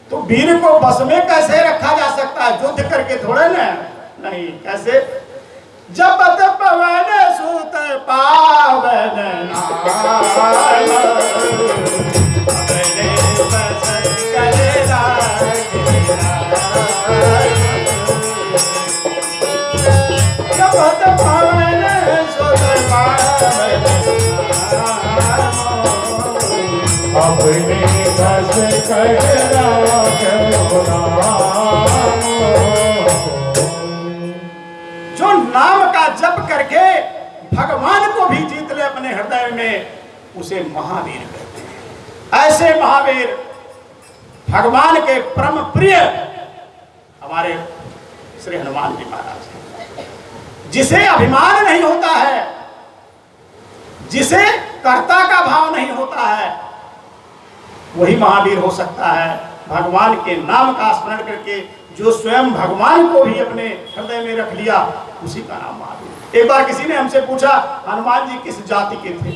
तो वीर को बस में कैसे रखा जा सकता है? युद्ध करके थोड़े ना, नहीं, कैसे? जब पवन सुत पावन नाम, अपने बस करे जब पवन सुत पावन अपने बस कर जो नाम का जप करके भगवान को भी जीत ले अपने हृदय में, उसे महावीर कहते हैं। ऐसे महावीर भगवान के परम प्रिय हमारे श्री हनुमान जी महाराज हैं, जिसे अभिमान नहीं होता है, जिसे कर्ता का भाव नहीं होता है, वही महावीर हो सकता है। भगवान के नाम का स्मरण करके जो स्वयं भगवान को भी अपने हृदय में रख लिया, उसी का नाम महावीर। एक बार किसी ने हमसे पूछा, हनुमान जी किस जाति के थे?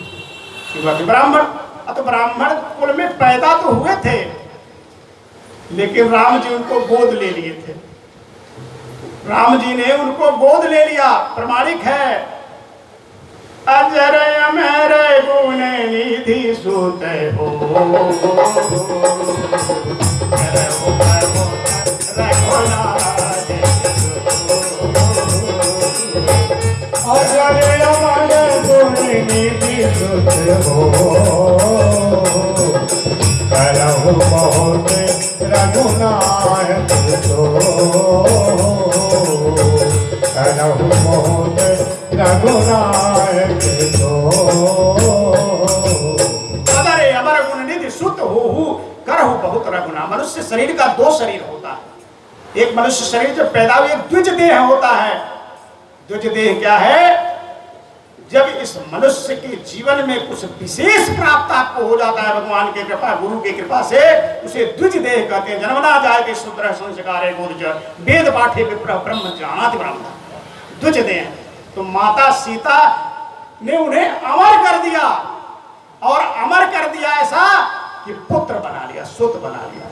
ब्राह्मण। तो ब्राह्मण कुल में पैदा तो हुए थे, लेकिन राम जी उनको गोद ले लिए थे। राम जी ने उनको गोद ले लिया, प्रमाणिक है। अजर अमर गुण निधि सुत हो, अजर अमर गुण निधि सुत हो, करहु बहुत रघुनायक सो, करहु बहुत रघुनायक सो। अरे अमर गुण निधि सुत हो, करहु बहुत रघुना। मनुष्य शरीर का दो शरीर होता है। एक मनुष्य शरीर जब पैदा हुआ, एक द्विज देह होता है। द्विज देह क्या है? जब इस मनुष्य के जीवन में कुछ विशेष प्राप्त आपको हो जाता है भगवान की कृपा, गुरु की कृपा से, उसे द्विज देह कहते हैं। जन्मना जायते शूद्रः संस्कारे गुरुज, वेद पाठे विप्रः ब्रह्म जानाति ब्रह्म। द्विज देह। तो माता सीता ने उन्हें अमर कर दिया, और अमर कर दिया ऐसा कि पुत्र बना लिया, सुत बना लिया।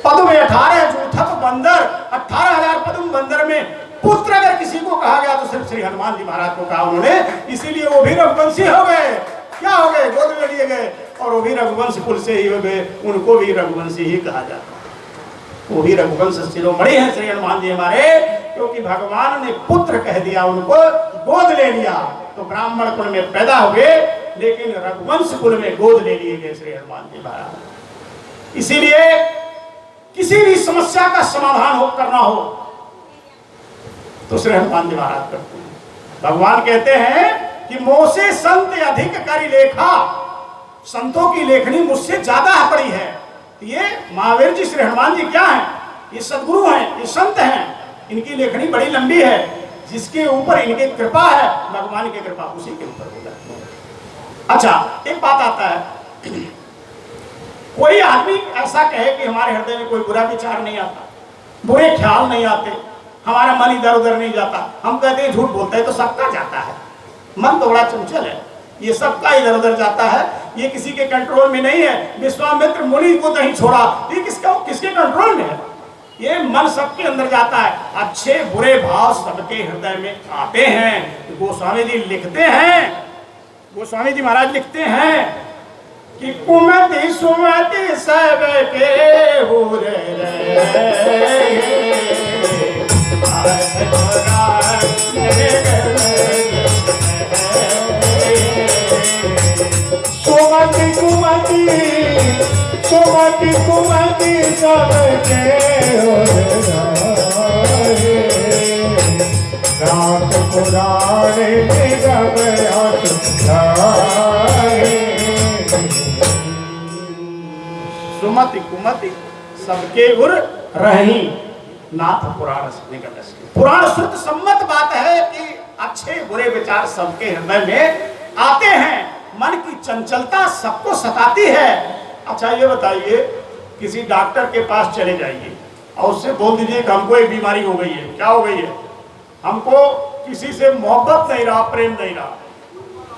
पद्म 18 जूथप बंदर, 18,000 पद्म बंदर में पुत्र अगर किसी को कहा गया तो सिर्फ श्री हनुमान जी महाराज को कहा उन्होंने। इसीलिए वो भी रघुवंशी हो गए। क्या हो गए? गोद में लिए गए, और वो भी रघुवंश कुल से ही हो गए, उनको भी रघुवंशी ही कहा जाता है। वो भी रघुवंश शिरोमणि है श्री हनुमान जी हमारे, क्योंकि भगवान ने पुत्र कह दिया, उनको गोद ले लिया। तो ब्राह्मण कुल में पैदा हुए, लेकिन रघुवंश कुल में गोद ले लिए गए श्री हनुमान जी महाराज। इसीलिए किसी भी समस्या का समाधान करना हो तो श्री हनुमान जी महाराज करते हैं। भगवान कहते हैं कि मोसे संत अधिक करी लेखा, संतों की लेखनी मुझसे ज्यादा पड़ी है। ये महावीर जी श्री हनुमान जी क्या हैं? ये सदगुरु हैं, ये संत हैं। इनकी लेखनी बड़ी लंबी है। जिसके ऊपर इनकी कृपा है, भगवान की कृपा उसी के ऊपर हो जाती है। अच्छा, एक बात आता है, कोई आदमी ऐसा कहे कि हमारे हृदय में कोई बुरा विचार नहीं आता, बुरे ख्याल नहीं आते, हमारा मन इधर उधर नहीं जाता। हम कहते हैं झूठ बोलता है तो सबका जाता है, मन तो बड़ा चंचल है, ये सबका इधर उधर जाता है, ये किसी के कंट्रोल में नहीं है। विश्वामित्र मुनि को नहीं छोड़ा, ये किसके कंट्रोल में है? ये मन सबके अंदर जाता है। अच्छे बुरे भाव सबके हृदय में आते हैं। गोस्वामी जी लिखते हैं, गोस्वामी जी महाराज लिखते हैं कि कुमति सुमति सब के हुरे सुमति कुमति सुमति कुमति सबके रात पुराणे निगम सुमति कुमति सबके उर रही नाथ पुराण निकट। पुराण शुद्ध सम्मत बात है कि अच्छे बुरे विचार सबके हृदय में आते हैं। मन की चंचलता सबको सताती है। अच्छा ये बताइए, किसी डॉक्टर के पास चले जाइए और उससे बोल दीजिए कि हमको एक बीमारी हो गई है। क्या हो गई है? हमको किसी से मोहब्बत नहीं रहा, प्रेम नहीं रहा,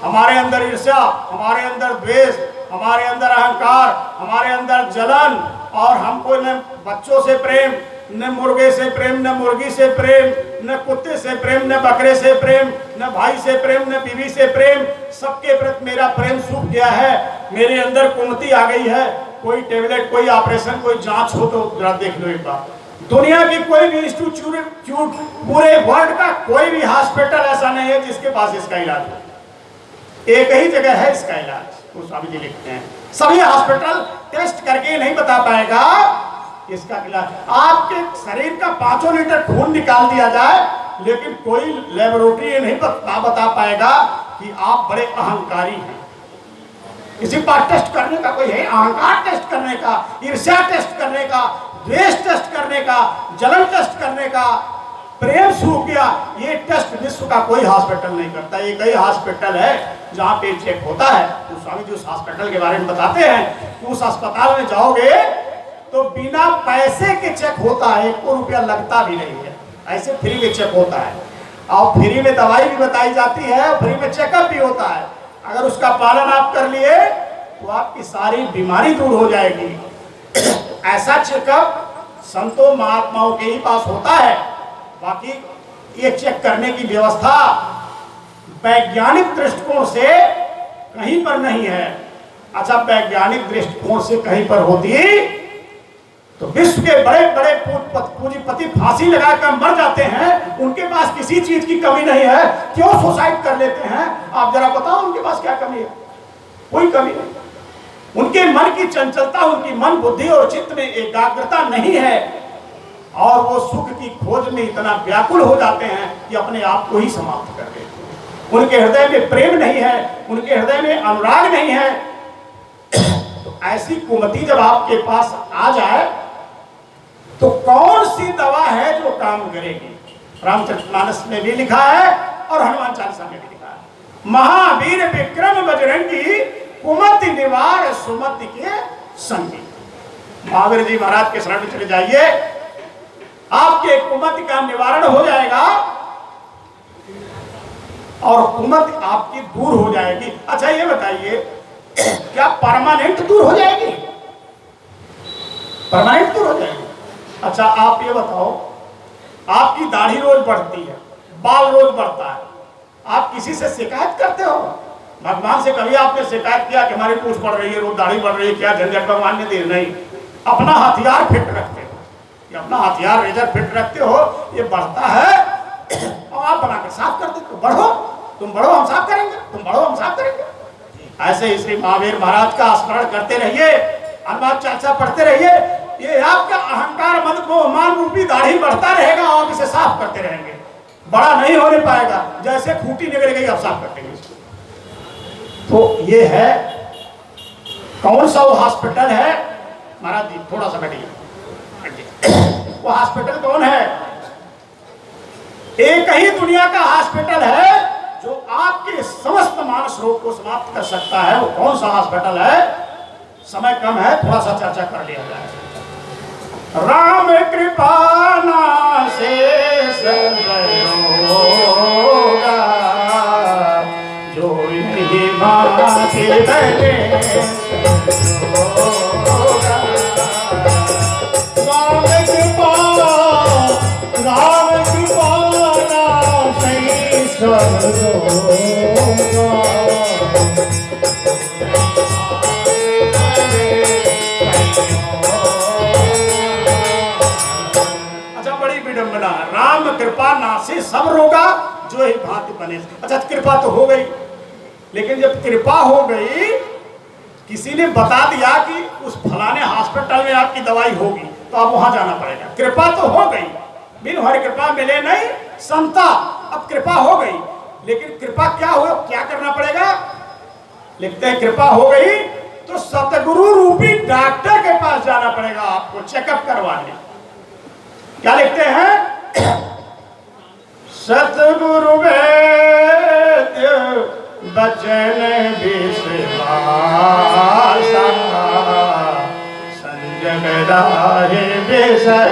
हमारे अंदर ईर्ष्या, हमारे अंदर द्वेष, हमारे अंदर अहंकार, हमारे अंदर जलन, और हमको न बच्चों से प्रेम, न मुर्गे से प्रेम, न मुर्गी से प्रेम, न कुत्ते से प्रेम, न बकरे से प्रेम, न भाई से प्रेम, न बीवी से प्रेम। सबके प्रति मेरा प्रेम सूख गया है, मेरे अंदर कुमति आ गई है। कोई टेबलेट, कोई ऑपरेशन, कोई जांच हो तो जरा देख लो एक बार। दुनिया की कोई भी इंस्टीट्यूट, पूरे वर्ल्ड का कोई भी हॉस्पिटल ऐसा नहीं है जिसके पास इसका इलाज हो। एक ही जगह है इसका इलाज, वो स्वामी जी लिखते हैं। सभी हॉस्पिटल टेस्ट करके नहीं बता पाएगा इसका इलाज। आपके शरीर का 5 लीटर खून निकाल दिया जाए, लेकिन कोई लेबोरेटरी ये नहीं बता पाएगा कि आप बड़े अहंकारी हैं। किसी पर टेस्ट करने का कोई है? अहंकार टेस्ट करने का, ईर्ष्या टेस्ट करने का, द्वेष टेस्ट करने का, जलन टेस्ट करने का, प्रेम सूख गया, ये टेस्ट विश्व का कोई हॉस्पिटल नहीं करता। एक ही हॉस्पिटल है जहाँ पे चेक होता है। तो स्वामी जी उस हॉस्पिटल के बारे में बताते हैं कि उस अस्पताल में जाओगे तो बिना पैसे के चेक होता है, 1 रुपया लगता भी नहीं है, ऐसे फ्री में चेक होता है। और फ्री में दवाई भी बताई जाती है, और फ्री में चेकअप भी होता है। अगर उसका पालन आप कर लिए तो आपकी सारी बीमारी दूर हो जाएगी। ऐसा चेकअप संतों महात्माओं के ही पास होता है। बाकी ये चेक करने की व्यवस्था वैज्ञानिक दृष्टिकोण से कहीं पर नहीं है। अच्छा, वैज्ञानिक दृष्टिकोण से कहीं पर होती तो विश्व के बड़े बड़े पूंजीपति फांसी लगाकर मर जाते हैं, उनके पास किसी चीज की कमी नहीं है, क्यों सुसाइड कर लेते हैं? आप जरा बताओ उनके पास क्या कमी है? कोई कमी नहीं। उनके मन की चंचलता, उनकी मन बुद्धि और चित्त में एकाग्रता नहीं है, और वो सुख की खोज में इतना व्याकुल हो जाते हैं कि अपने आप को ही समाप्त कर देते हैं। उनके हृदय में प्रेम नहीं है, उनके हृदय में अनुराग नहीं है। तो ऐसी कुमति जब आपके पास आ जाए तो कौन सी दवा है जो काम करेगी? रामचरितमानस में भी लिखा है और हनुमान चालीसा में भी लिखा है। महावीर विक्रम बजरंगी, कुमति निवार सुमति के संगी। महावीर जी महाराज के शरण में चले जाइए, आपके कुमति का निवारण हो जाएगा और कुमति आपकी दूर हो जाएगी। अच्छा ये बताइए, क्या परमानेंट दूर हो जाएगी? परमानेंट दूर हो जाएगी। अच्छा आप ये बताओ, आपकी दाढ़ी रोज बढ़ती है, बाल रोज बढ़ता है, आप किसी से शिकायत करते हो? भगवान से कभी आपने शिकायत किया कि हमारी पूंछ बढ़ रही है, रोज दाढ़ी बढ़ रही है, क्या झंझट भगवान ने दी? नहीं। अपना हथियार फिट रखते हो, ये अपना हथियार रेजर फिट रखते हो, ये बढ़ता है और आप बनाकर साफ कर देते हो। बढ़ो, तुम बढ़ो हम साफ करेंगे, तुम बढ़ो हम साफ करेंगे। ऐसे ही श्री महावीर महाराज का स्मरण करते रहिए, हनुमान चालीसा पढ़ते रहिए, ये आपका अहंकार मद मोह मान रूपी दाढ़ी बढ़ता रहेगा और इसे साफ करते रहेंगे। बड़ा नहीं होने पाएगा, जैसे खूंटी निकल गई आप साफ कर देंगे इसको। तो ये है, कौन सा वो हॉस्पिटल है? महाराज जी थोड़ा सा बैठिए। वो हॉस्पिटल कौन है? एक ही दुनिया का हॉस्पिटल है जो आपके समस्त मानस रोग को समाप्त कर सकता है। वो कौन सा हॉस्पिटल है? समय कम है, थोड़ा सा चर्चा कर लिया जाए। राम कृपा नासे सर्वयोगा, जो इन्हीं भांति बने राम कृपा नासे सर्वयोगा। राम कृपा नासे सब रोगा, जो ही भांति बने। अच्छा कृपा तो हो गई, लेकिन जब कृपा हो गई, किसी ने बता दिया कि उस फलाने हॉस्पिटल में आपकी दवाई होगी, तो आप वहां जाना पड़ेगा। कृपा तो हो गई, बिन हरि कृपा मिले नहीं संता। अब कृपा हो गई, लेकिन कृपा क्या हो, क्या करना पड़ेगा? लिखते हैं कृपा हो गई तो सतगुरु रूपी डॉक्टर के पास जाना पड़ेगा आपको चेकअप करवाने। क्या लिखते हैं? सतगुरु वेद बचन विश्वासा, संजग राहे विषय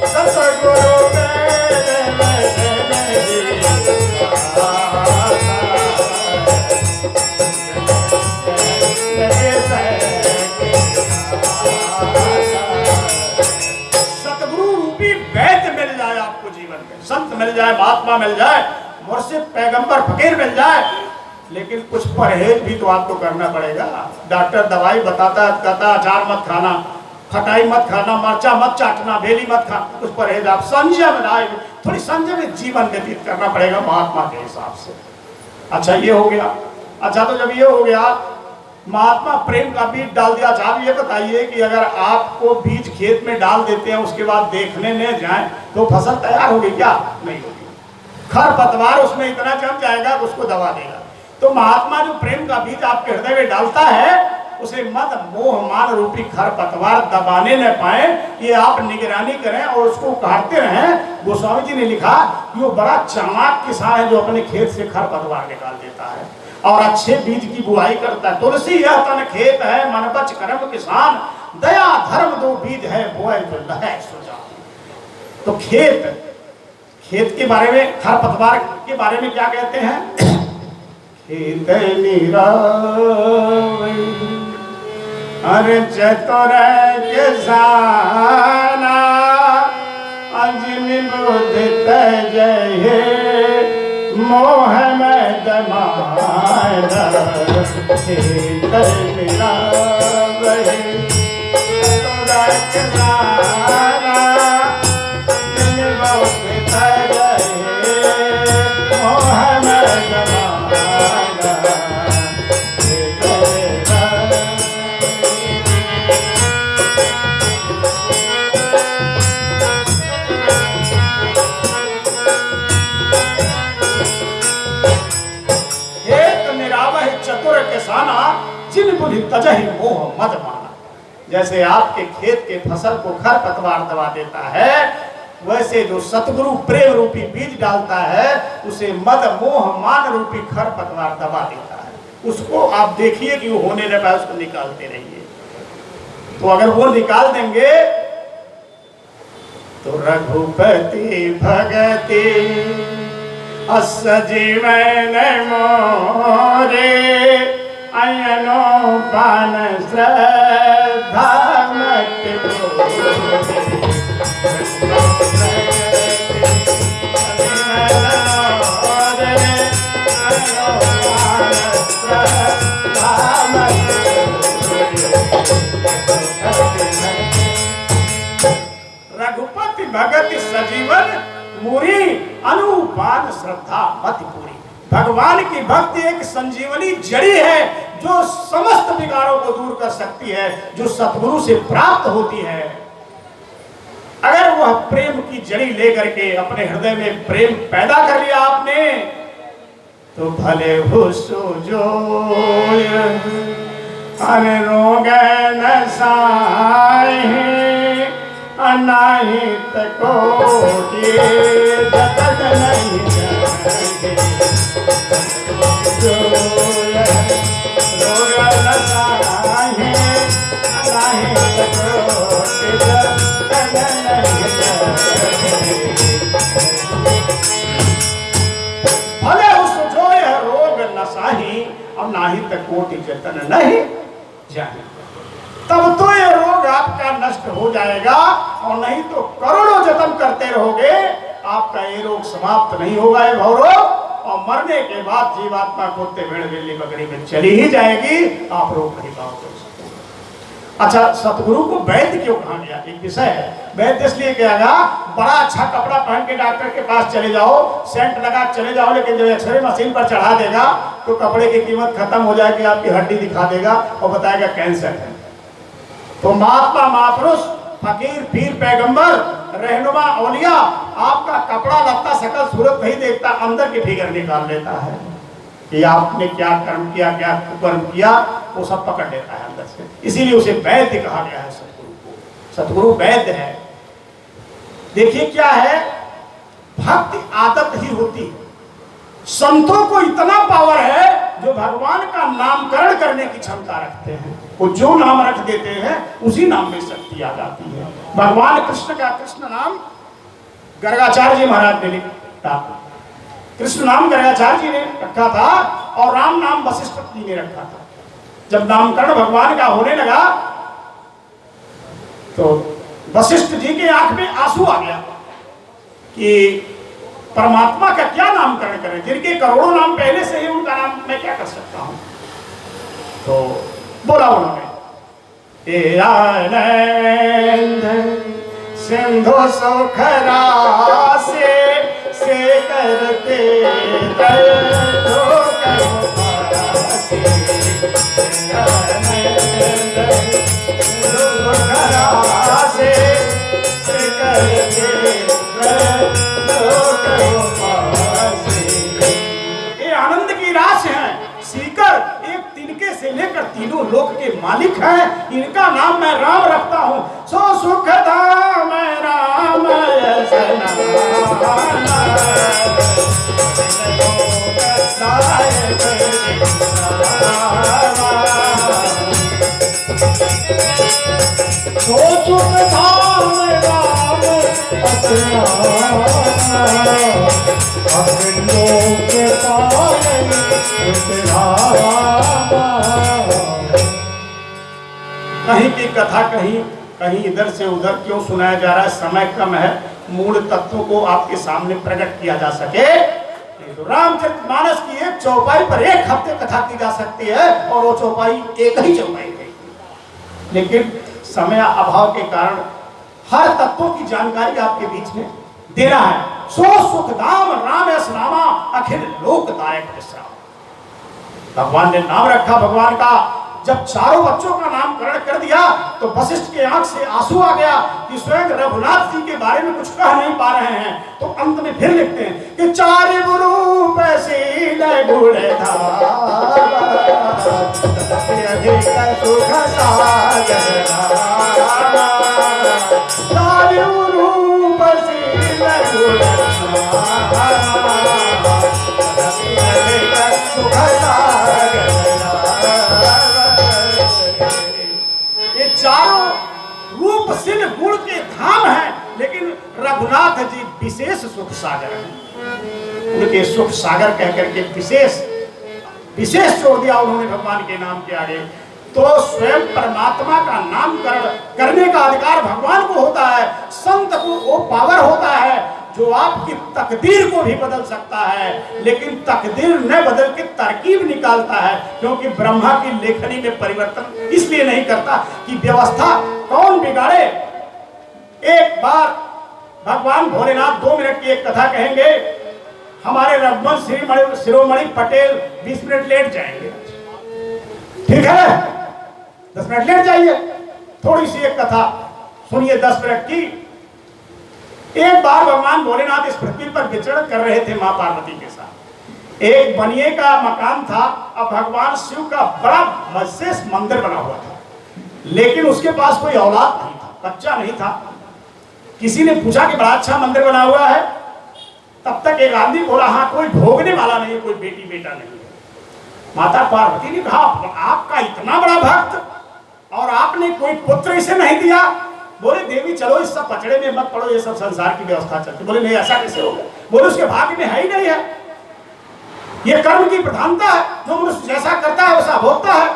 सतगुरु वेद बचन विश्वासा। जाए, महात्मा मिल जाए, मुर्शिद पैगंबर फकीर मिल जाए, लेकिन कुछ परहेज भी तो आपको करना पड़ेगा। डॉक्टर दवाई बताता है, कहता अचार मत खाना, खटाई मत खाना, मरचा मत चाटना, बेली मत खाना, कुछ परहेज आप संयम लाए, थोड़ी संयम में जीवन व्यतीत करना पड़ेगा महात्मा के हिसाब से। अच्छा ये हो गया। अच्छा तो जब ये हो गया, महात्मा प्रेम का बीज डाल दिया। अच्छा आप ये बताइए कि अगर आपको बीज खेत में डाल देते हैं, उसके बाद देखने न जाए तो फसल तैयार होगी क्या? नहीं होगी। खरपतवार उसमें इतना जम जाएगा कि उसको दबा देगा। तो महात्मा जो प्रेम का बीज आपके हृदय में डालता है, उसे मद मोह मान रूपी खरपतवार दबाने न पाए, ये आप निगरानी करें और उसको काटते रहें। गोस्वामी जी ने लिखा कि वो बड़ा चालाक किसान है जो अपने खेत से खरपतवार निकाल देता है और अच्छे बीज की बुआई करता है। तुलसी यह तन खेत है, मन बच कर्म किसान, दया धर्म दो बीज है, बोए जो लहै सुजा। तो खेत के बारे में, खरपतवार के बारे में क्या कहते हैं? खेत निरावै अरे चतुर किसाना, अजनि बुद्धि तजहि, मोह में दमारा, खेत निरावै चतुर किसाना, अजनि बुद्धि तजहि, मोह में दमारा, खेत निरावै। चतुर किसाना, जिन बुद्धि तजहि मोह मद माना। जैसे आपके खेत के फसल को खरपतवार दबा देता है, वैसे जो सतगुरु प्रेम रूपी बीज डालता है, उसे मद मोह मान रूपी खरपतवार दबा देता है। उसको आप देखिए कि वो होने न पाए, उसको निकालते रहिए। तो अगर वो निकाल देंगे तो रघुपति भगति अस जीवन मोरे, अयनो पान श्रद्धा मत रघुपति भगति सजीवन मुरी, अनुपान श्रद्धा मति पूरी। भगवान की भक्ति एक संजीवनी जड़ी है जो समस्त विकारों को दूर कर सकती है, जो सतगुरु से प्राप्त होती है। अगर वह प्रेम की जड़ी लेकर के अपने हृदय में प्रेम पैदा कर लिया आपने, तो भले हो सोजो अरे रोग न साहि, अनाहित कोटि जगत नहीं जाए, रोग न साहि, अनाहित कोटि जगत नहीं जाए। भले उस जो यह रोग न साहि, और नाहित कोटि जतन नहीं जाए। तब तो ये रोग आपका नष्ट हो जाएगा, और नहीं तो करोड़ों जतन करते रहोगे, आपका ये रोग समाप्त नहीं होगा, ये भवरोग। और मरने के बाद जीवात्मा कुत्ते भेड़ बिल्ली बकरी में चली ही जाएगी, आप रोग नहीं पाओगे। अच्छा, सतगुरु को वैद्य क्यों कहा गया? एक विषय है। वैद्य इसलिए कहा गया, बड़ा अच्छा कपड़ा पहन के डॉक्टर के पास चले जाओ, सेंट लगा चले जाओ, लेकिन जब एक्सरे मशीन पर चढ़ा देगा तो कपड़े की कीमत खत्म हो जाएगी, आपकी हड्डी दिखा देगा और बताएगा कैंसर है। तो महात्मा, महापुरुष, फकीर, पीर, पैगंबर, रहनुमा, औलिया आपका कपड़ा लत्ता शकल सूरत नहीं देखता, अंदर की फिगर निकाल लेता है कि आपने क्या कर्म किया, क्या कुकर्म किया, वो सब पकड़ लेता है अंदर से। इसीलिए उसे वैद्य कहा गया है सतगुरु को। सतगुरु वैद्य है। देखिए क्या है, भक्ति आदत ही होती है। संतों को इतना पावर है जो भगवान का नामकरण करने की क्षमता रखते हैं। वो जो नाम रख देते हैं उसी नाम में शक्ति आ जाती है। भगवान कृष्ण का कृष्ण नाम गर्गाचार्य जी महाराज ने लिखा, कृष्ण नाम गर्गाचार्य जी ने रखा था और राम नाम वशिष्ठ जी ने रखा था। जब नामकरण भगवान का होने लगा तो वशिष्ठ जी के आंख में आंसू आ गया कि परमात्मा का क्या नामकरण करें, जिनके करोड़ों नाम पहले से ही, उनका नाम मैं क्या कर सकता हूं। तो बोला उन्होंने, ए आनंद सिंधु सुखरा से करते आनंद की राशि है, सीकर एक तिनके से लेकर तीनों लोक के मालिक हैं, इनका नाम मैं राम रखता हूं। सो सुख धाम राम सो सुख धाम राम अपने लोग के कहीं की कथा कहीं इधर से उधर क्यों सुनाया जा रहा है, समय कम है, मूल तत्वों को आपके सामने प्रकट किया जा सके। तो रामचरितमानस की एक चौपाई पर एक हफ्ते कथा की जा सकती है, और वो चौपाई एक ही चौपाई है, लेकिन समय अभाव के कारण हर तत्वों की जानकारी आपके बीच में देना है। सो सुखदाम राम यस नामा अखिल लोकदायक विश्राम। भगवान ने नाम रखा भगवान का। जब चारों बच्चों का नामकरण कर दिया तो वशिष्ठ के आंख से आंसू आ गया कि स्वयं रघुनाथ जी के बारे में कुछ कह नहीं पा रहे हैं। तो अंत में फिर लिखते हैं कि चार रूप शील गुणधाम सुख सागर चारों रूपशील गुण के धाम हैं, लेकिन रघुनाथ जी विशेष सुख सागर हैं। उनके सुख सागर कहकर के विशेष जोड़ दिया उन्होंने भगवान के नाम के आगे। तो स्वयं परमात्मा का नामकरण करने का अधिकार भगवान को होता है। संत को वो पावर होता है जो आपकी तकदीर को भी बदल सकता है, लेकिन तकदीर न बदल के तरकीब निकालता है, क्योंकि ब्रह्मा की लेखनी में परिवर्तन इसलिए नहीं करता कि व्यवस्था कौन बिगाड़े। एक बार भगवान भोलेनाथ 2 मिनट की एक कथा कहेंगे, हमारे रघुवंश शिरोमणि पटेल 20 मिनट लेट जाएंगे, ठीक है, 10 मिनट लेट जाइए, थोड़ी सी एक कथा सुनिए 10 मिनट की। एक बार भगवान भोलेनाथ इस पृथ्वी पर विचरण कर रहे थे मां पार्वती के साथ। एक बनिए का मकान था। अब भगवान शिव का बड़ा विशेष मंदिर बना हुआ था, लेकिन उसके पास कोई औलाद नहीं था, बच्चा नहीं था। किसी ने पूछा कि बड़ा अच्छा मंदिर बना हुआ है। तब तक एक आदमी बोला, हाँ कोई भोगने वाला नहीं है, कोई बेटी बेटा नहीं है। माता पार्वती ने कहा, आपका इतना बड़ा भक्त और आपने कोई पुत्र इसे नहीं दिया। बोले देवी चलो इस सब पचड़े में मत पड़ो, ये सब संसार की व्यवस्था चलती। बोले नहीं, ऐसा कैसे होगा। बोले उसके भाग्य में है ही नहीं है, ये कर्म की प्रधानता है, जो मनुष्य जैसा करता है वैसा भोगता है।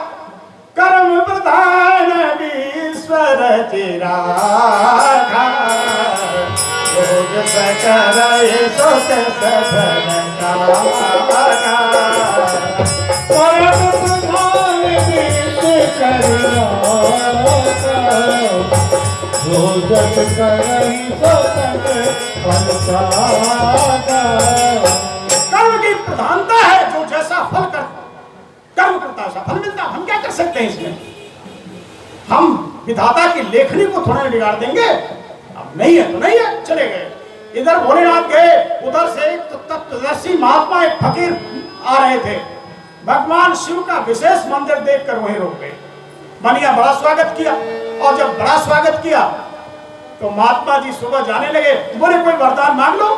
कर्म प्रधान ईश्वर चिरागा, योग सकराय सोत सफल कागा। कर्म प्रधान ईश्वर कर्म की प्रधानता है, जो जैसा फल कर्म करता है वैसा फल मिलता है। हम क्या कर सकते हैं इसमें? हम विधाता की लेखनी को थोड़ा बिगाड़ देंगे। अब नहीं है तो नहीं है, चले गए। इधर भोलेनाथ गए, उधर से एक तत्वदर्शी महात्मा एक फकीर आ रहे थे। भगवान शिव का विशेष मंदिर देखकर वहीं रुक गए। बनिया बड़ा स्वागत किया, और जब बड़ा स्वागत किया तो महात्मा जी सुबह जाने लगे। बोले कोई वरदान मांग लो।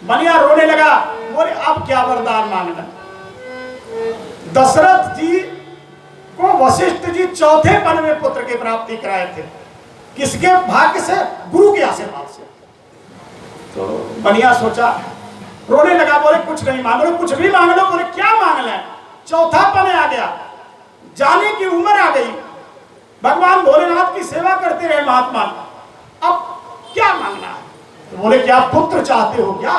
बनिया रोने लगा, बोले अब क्या वरदान मांगना। दशरथ जी को वशिष्ठ जी चौथे पन में पुत्र की प्राप्ति कराए थे। किसके भाग्य से? गुरु के आशीर्वाद से। तो बनिया सोचा, रोने लगा, बोले कुछ नहीं मांग लो, कुछ भी मांग लो। बोले क्या मांगना है? चौथा पन आ गया, जाने की उम्र आ गई। भगवान भोलेनाथ की सेवा करते रहे महात्मा, अब क्या मांगना है? तो बोले क्या पुत्र चाहते हो क्या?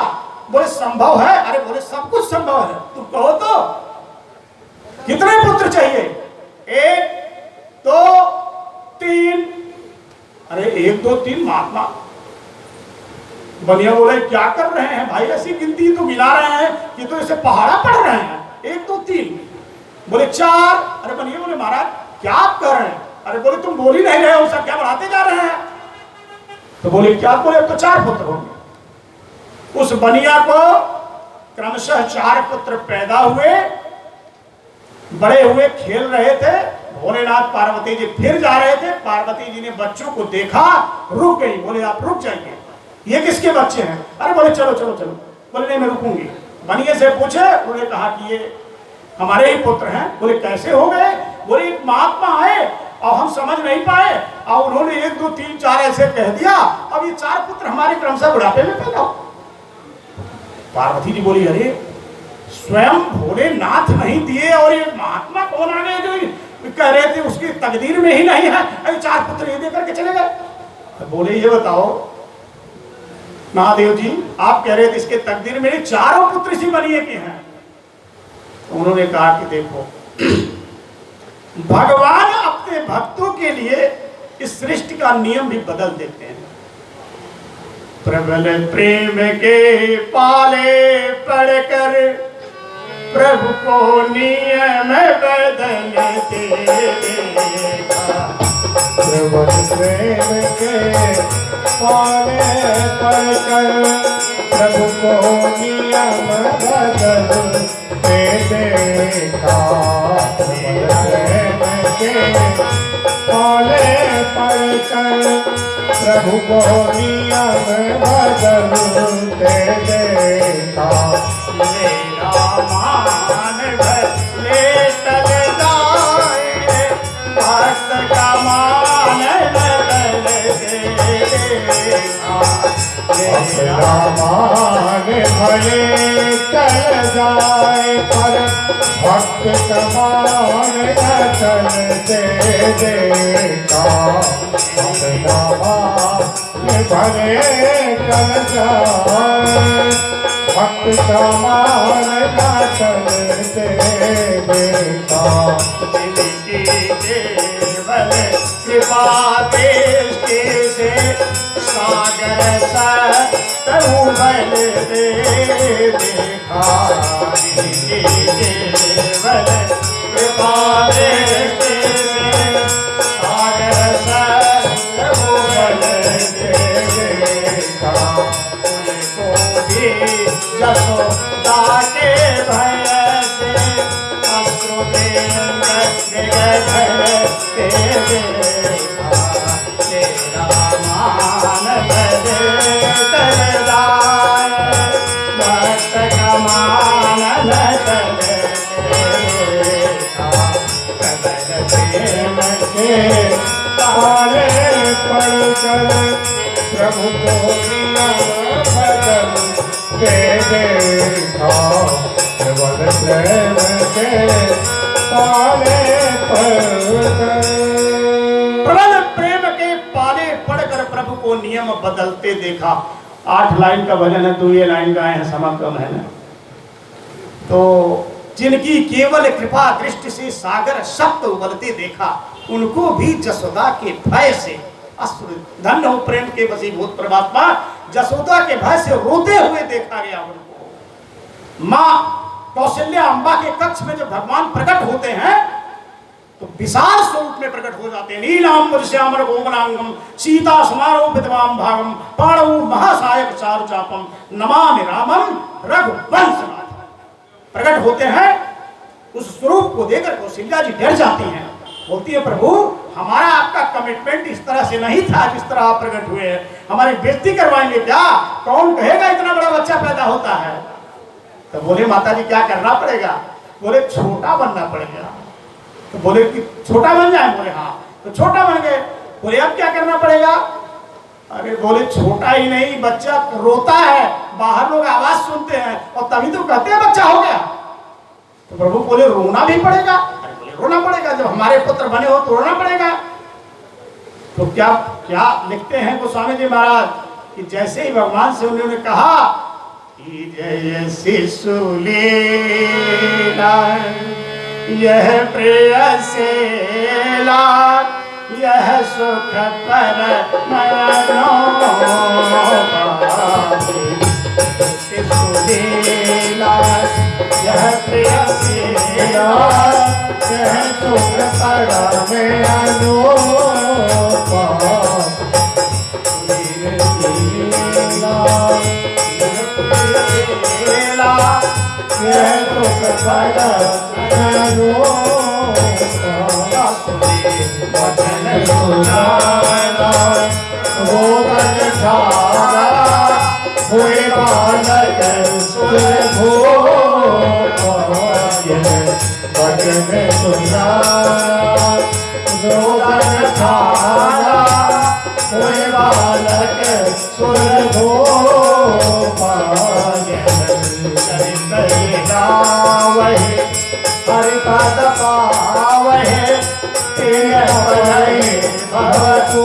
बोले संभव है। अरे बोले सब कुछ संभव है, तुम कहो तो। कितने पुत्र चाहिए? 1 2 3। अरे 1 2 3 महात्मा। बनिया बोले क्या कर रहे हैं भाई, ऐसी गिनती तो गिना रहे हैं कि तो इसे पहाड़ा पढ़ रहे हैं। 1 2 3 बोले 4। अरे बनिया बोले महाराज क्या आप कर रहे हैं? अरे बोले तुम बोल ही नहीं रहे हो, सब क्या बढ़ाते जा रहे हैं। तो बोले क्या? बोले तो 4 पुत्र होंगे। उस बनिया को क्रमशः 4 पुत्र पैदा हुए, बड़े हुए, खेल रहे थे। भोलेनाथ पार्वती जी फिर जा रहे थे। पार्वती जी ने बच्चों को देखा, रुक गई। बोले आप रुक जाइए, ये किसके बच्चे हैं? अरे बोले चलो चलो चलो। बोले नहीं मैं रुकूंगी। बनिए से पूछे, उन्होंने कहा कि ये हमारे ही पुत्र हैं। बोले कैसे हो गए? बोले एक महात्मा आए और हम समझ नहीं पाए और उन्होंने 1 2 3 4 ऐसे कह दिया, अब ये 4 पुत्र हमारे क्रमशः बुढ़ापे में पैदा हो। पार्वती जी बोली अरे स्वयं भोलेनाथ नहीं दिए और ये महात्मा कौन आ गए जो कह रहे थे उसकी तकदीर में ही नहीं है, अरे 4 पुत्र ये दे करके चले गए। तो बोले ये बताओ महादेव जी, आप कह रहे थे इसके तकदीर में 4 पुत्र इसी बनिए के हैं। तो उन्होंने कहा कि देखो भगवान अपने भक्तों के लिए इस सृष्टि का नियम भी बदल देते हैं। प्रबल प्रेम के पाले पड़कर प्रभु को नियम बदलते देखा। प्रबल प्रेम के पाले पड़कर प्रभु को नियम बदलते देखा। प्रबल प्रेम के पाले पड़कर प्रभु को नियम बदलते देखा। मेरा मान भले टल जाए, भक्त का मान बदल देखा। मेरा मान भले चल जाए पर भक्त का मान न चलते देखा। मेरा मान भले चल जाए भक्त का मान न चलते देखा। जिनकी केवल कृपा दृष्टि से सागर तरुबल दे देखा। जिनकी केवल कृपा दृष्टि से सागर तरुबल दे देखा। उनको भी यशोदा के भय से अश्रु धरते देखा। तेरा मान भले टल जाए, भक्त का मान न चले देखा। प्रबल प्रेम के पाले पड़कर प्रभु को नियम बदलते देखा। प्रबल प्रेम के पाले पड़कर प्रबल प्रेम के पाले पड़कर प्रभु को नियम बदलते देखा। 8 लाइन का भजन है, 2 लाइन गाए हैं, समय कम है ना। तो जिनकी केवल कृपा दृष्टि से सागर सप्त उबलते देखा, उनको भी जसोदा के भय से अश्रु धन्य हो प्रेम के वशीभूत परमात्मा, जसोदा के भय से रोते हुए देखा गया उनको। माँ कौशल्या अम्बा के कक्ष में जब भगवान प्रकट होते हैं तो विशाल स्वरूप में प्रकट हो जाते हैं। नीलांबर श्यामल कोमलांगम सीता समारोपितवाम भागम पाणौ महासायक चारु चापम नमामि रामम रघुवंशनाथम। प्रकट होते हैं, उस स्वरूप को देखकर कौशल्या जी डर जाती हैं। बोलती है प्रभु हमारा आपका कमिटमेंट इस तरह से नहीं था जिस तरह आप प्रकट हुए हैं, हमारी बेइज्जती करवाएंगे क्या? कौन कहेगा इतना बड़ा बच्चा पैदा होता है? तो बोले माता जी क्या करना पड़ेगा? बोले छोटा बनना पड़ेगा। तो बोले कि छोटा बन जाए? बोले हाँ। तो छोटा बन गए। बोले अब क्या करना पड़ेगा? अरे बोले छोटा ही नहीं, बच्चा रोता है, बाहर लोग आवाज सुनते हैं और तभी तो कहते हैं बच्चा हो गया। तो प्रभु बोले रोना भी पड़ेगा? अरे बोले रोना पड़ेगा, जब हमारे पुत्र बने हो तो रोना पड़ेगा। तो क्या क्या लिखते हैं गोस्वामी जी महाराज कि जैसे ही भगवान से उन्होंने कहा जय शिशुलीला यह प्रेयसीला यह सुख पर शिशुलीला यह प्रेयसीला यह सुख पर हुए बालक सुर भजन सुना रोदन खाना हुए बालक सुर गावहे हरि पद पावहे भवतु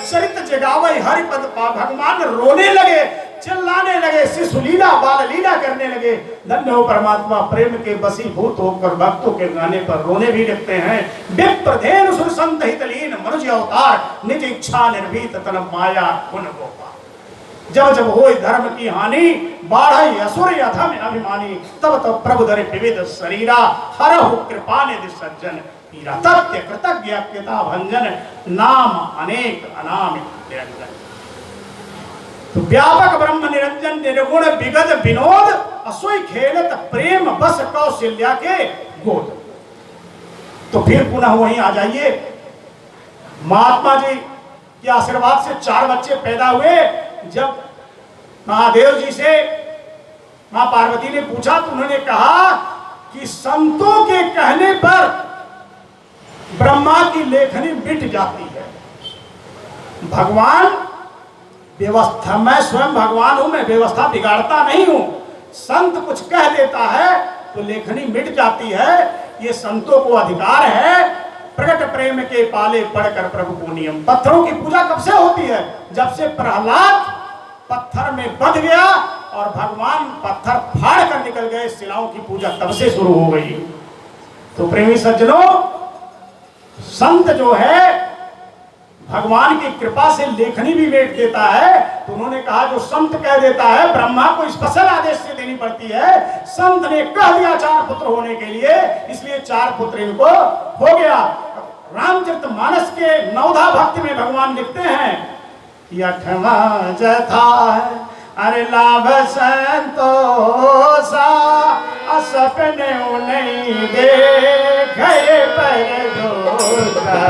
चरित्र जगावे हरि पद पा भगवान रोने लगे चिल्लाने लगे शिशु लीला बाल लीला करने लगे। धन्य हो परमात्मा प्रेम के वशीभूत होकर भक्तों के गाने पर रोने भी लगते हैं। विप्रधेनु सुर संत हितलीन मनुष्य अवतार निज इच्छा निर्भीत तन माया गुण गोपाल। जब जब होय धर्म की हानि बाढ़ई असुर अधम अभिमानी तब तब प्रभु धरे विविध शरीरा हरहु कृपा निधि सज्जन पीरा तथ्य कृतज्ञता भंजन नाम अनेक अनामिक निरंजन। तो व्यापक ब्रह्म निरंजन निर्गुण विगत विनोद असोई खेलत प्रेम बस कौशल्या के गोद। तो फिर पुनः वहीं आ जाइए। महात्मा जी के आशीर्वाद से 4 बच्चे पैदा हुए। जब महादेव जी से मां पार्वती ने पूछा तो उन्होंने कहा कि संतों के कहने पर ब्रह्मा की लेखनी मिट जाती है। भगवान व्यवस्था, मैं स्वयं भगवान हूं, मैं व्यवस्था बिगाड़ता नहीं हूं। संत कुछ कह देता है तो लेखनी मिट जाती है। ये संतों को अधिकार है। प्रकट प्रेम के पाले पढ़कर प्रभु को नियम। पत्थरों की पूजा कब से होती है? जब से प्रहलाद पत्थर में बंध गया और भगवान पत्थर फाड़ कर निकल गए, शिलाओं की पूजा तब से शुरू हो गई। तो प्रेमी सज्जनों, संत जो है भगवान की कृपा से लेखनी भी मेट देता है। तो उन्होंने कहा जो संत कह देता है ब्रह्मा को स्पेशल आदेश से देनी पड़ती है। संत ने कह दिया 4 पुत्र होने के लिए, इसलिए 4 पुत्र इनको हो गया। रामचरितमानस के 9धा भक्त में भगवान लिखते हैं यठमा जथा अरे लाभ संतोषा असपने नहीं देखे पर दोषा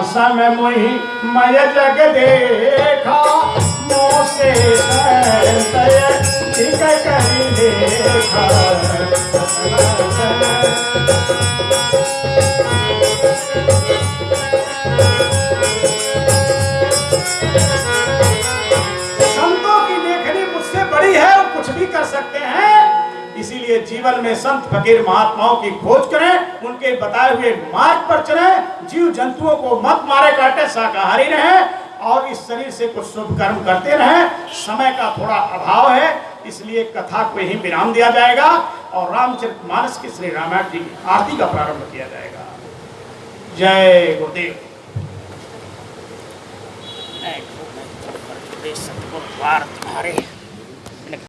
समय मुहि मय जग देखा मोसे संतय ठीक करी देखा। संतों की लेखनी मुझसे बड़ी है और कुछ भी कर सकते हैं। इसीलिए जीवन में संत फकीर महात्माओं की खोज करें, उनके बताए हुए मार्ग पर चलें। जीव जंतुओं को मत मारे काटे, शाकाहारी रहें और इस शरीर से कुछ शुभ कर्म करते रहें। समय का थोड़ा अभाव है, इसलिए कथा को यहीं विराम दिया जाएगा और रामचरितमानस की श्री रामायण जी की आरती का प्रारंभ किया जाएगा। जय गुरुदेव। सतगुरु द्वार तुम्हारे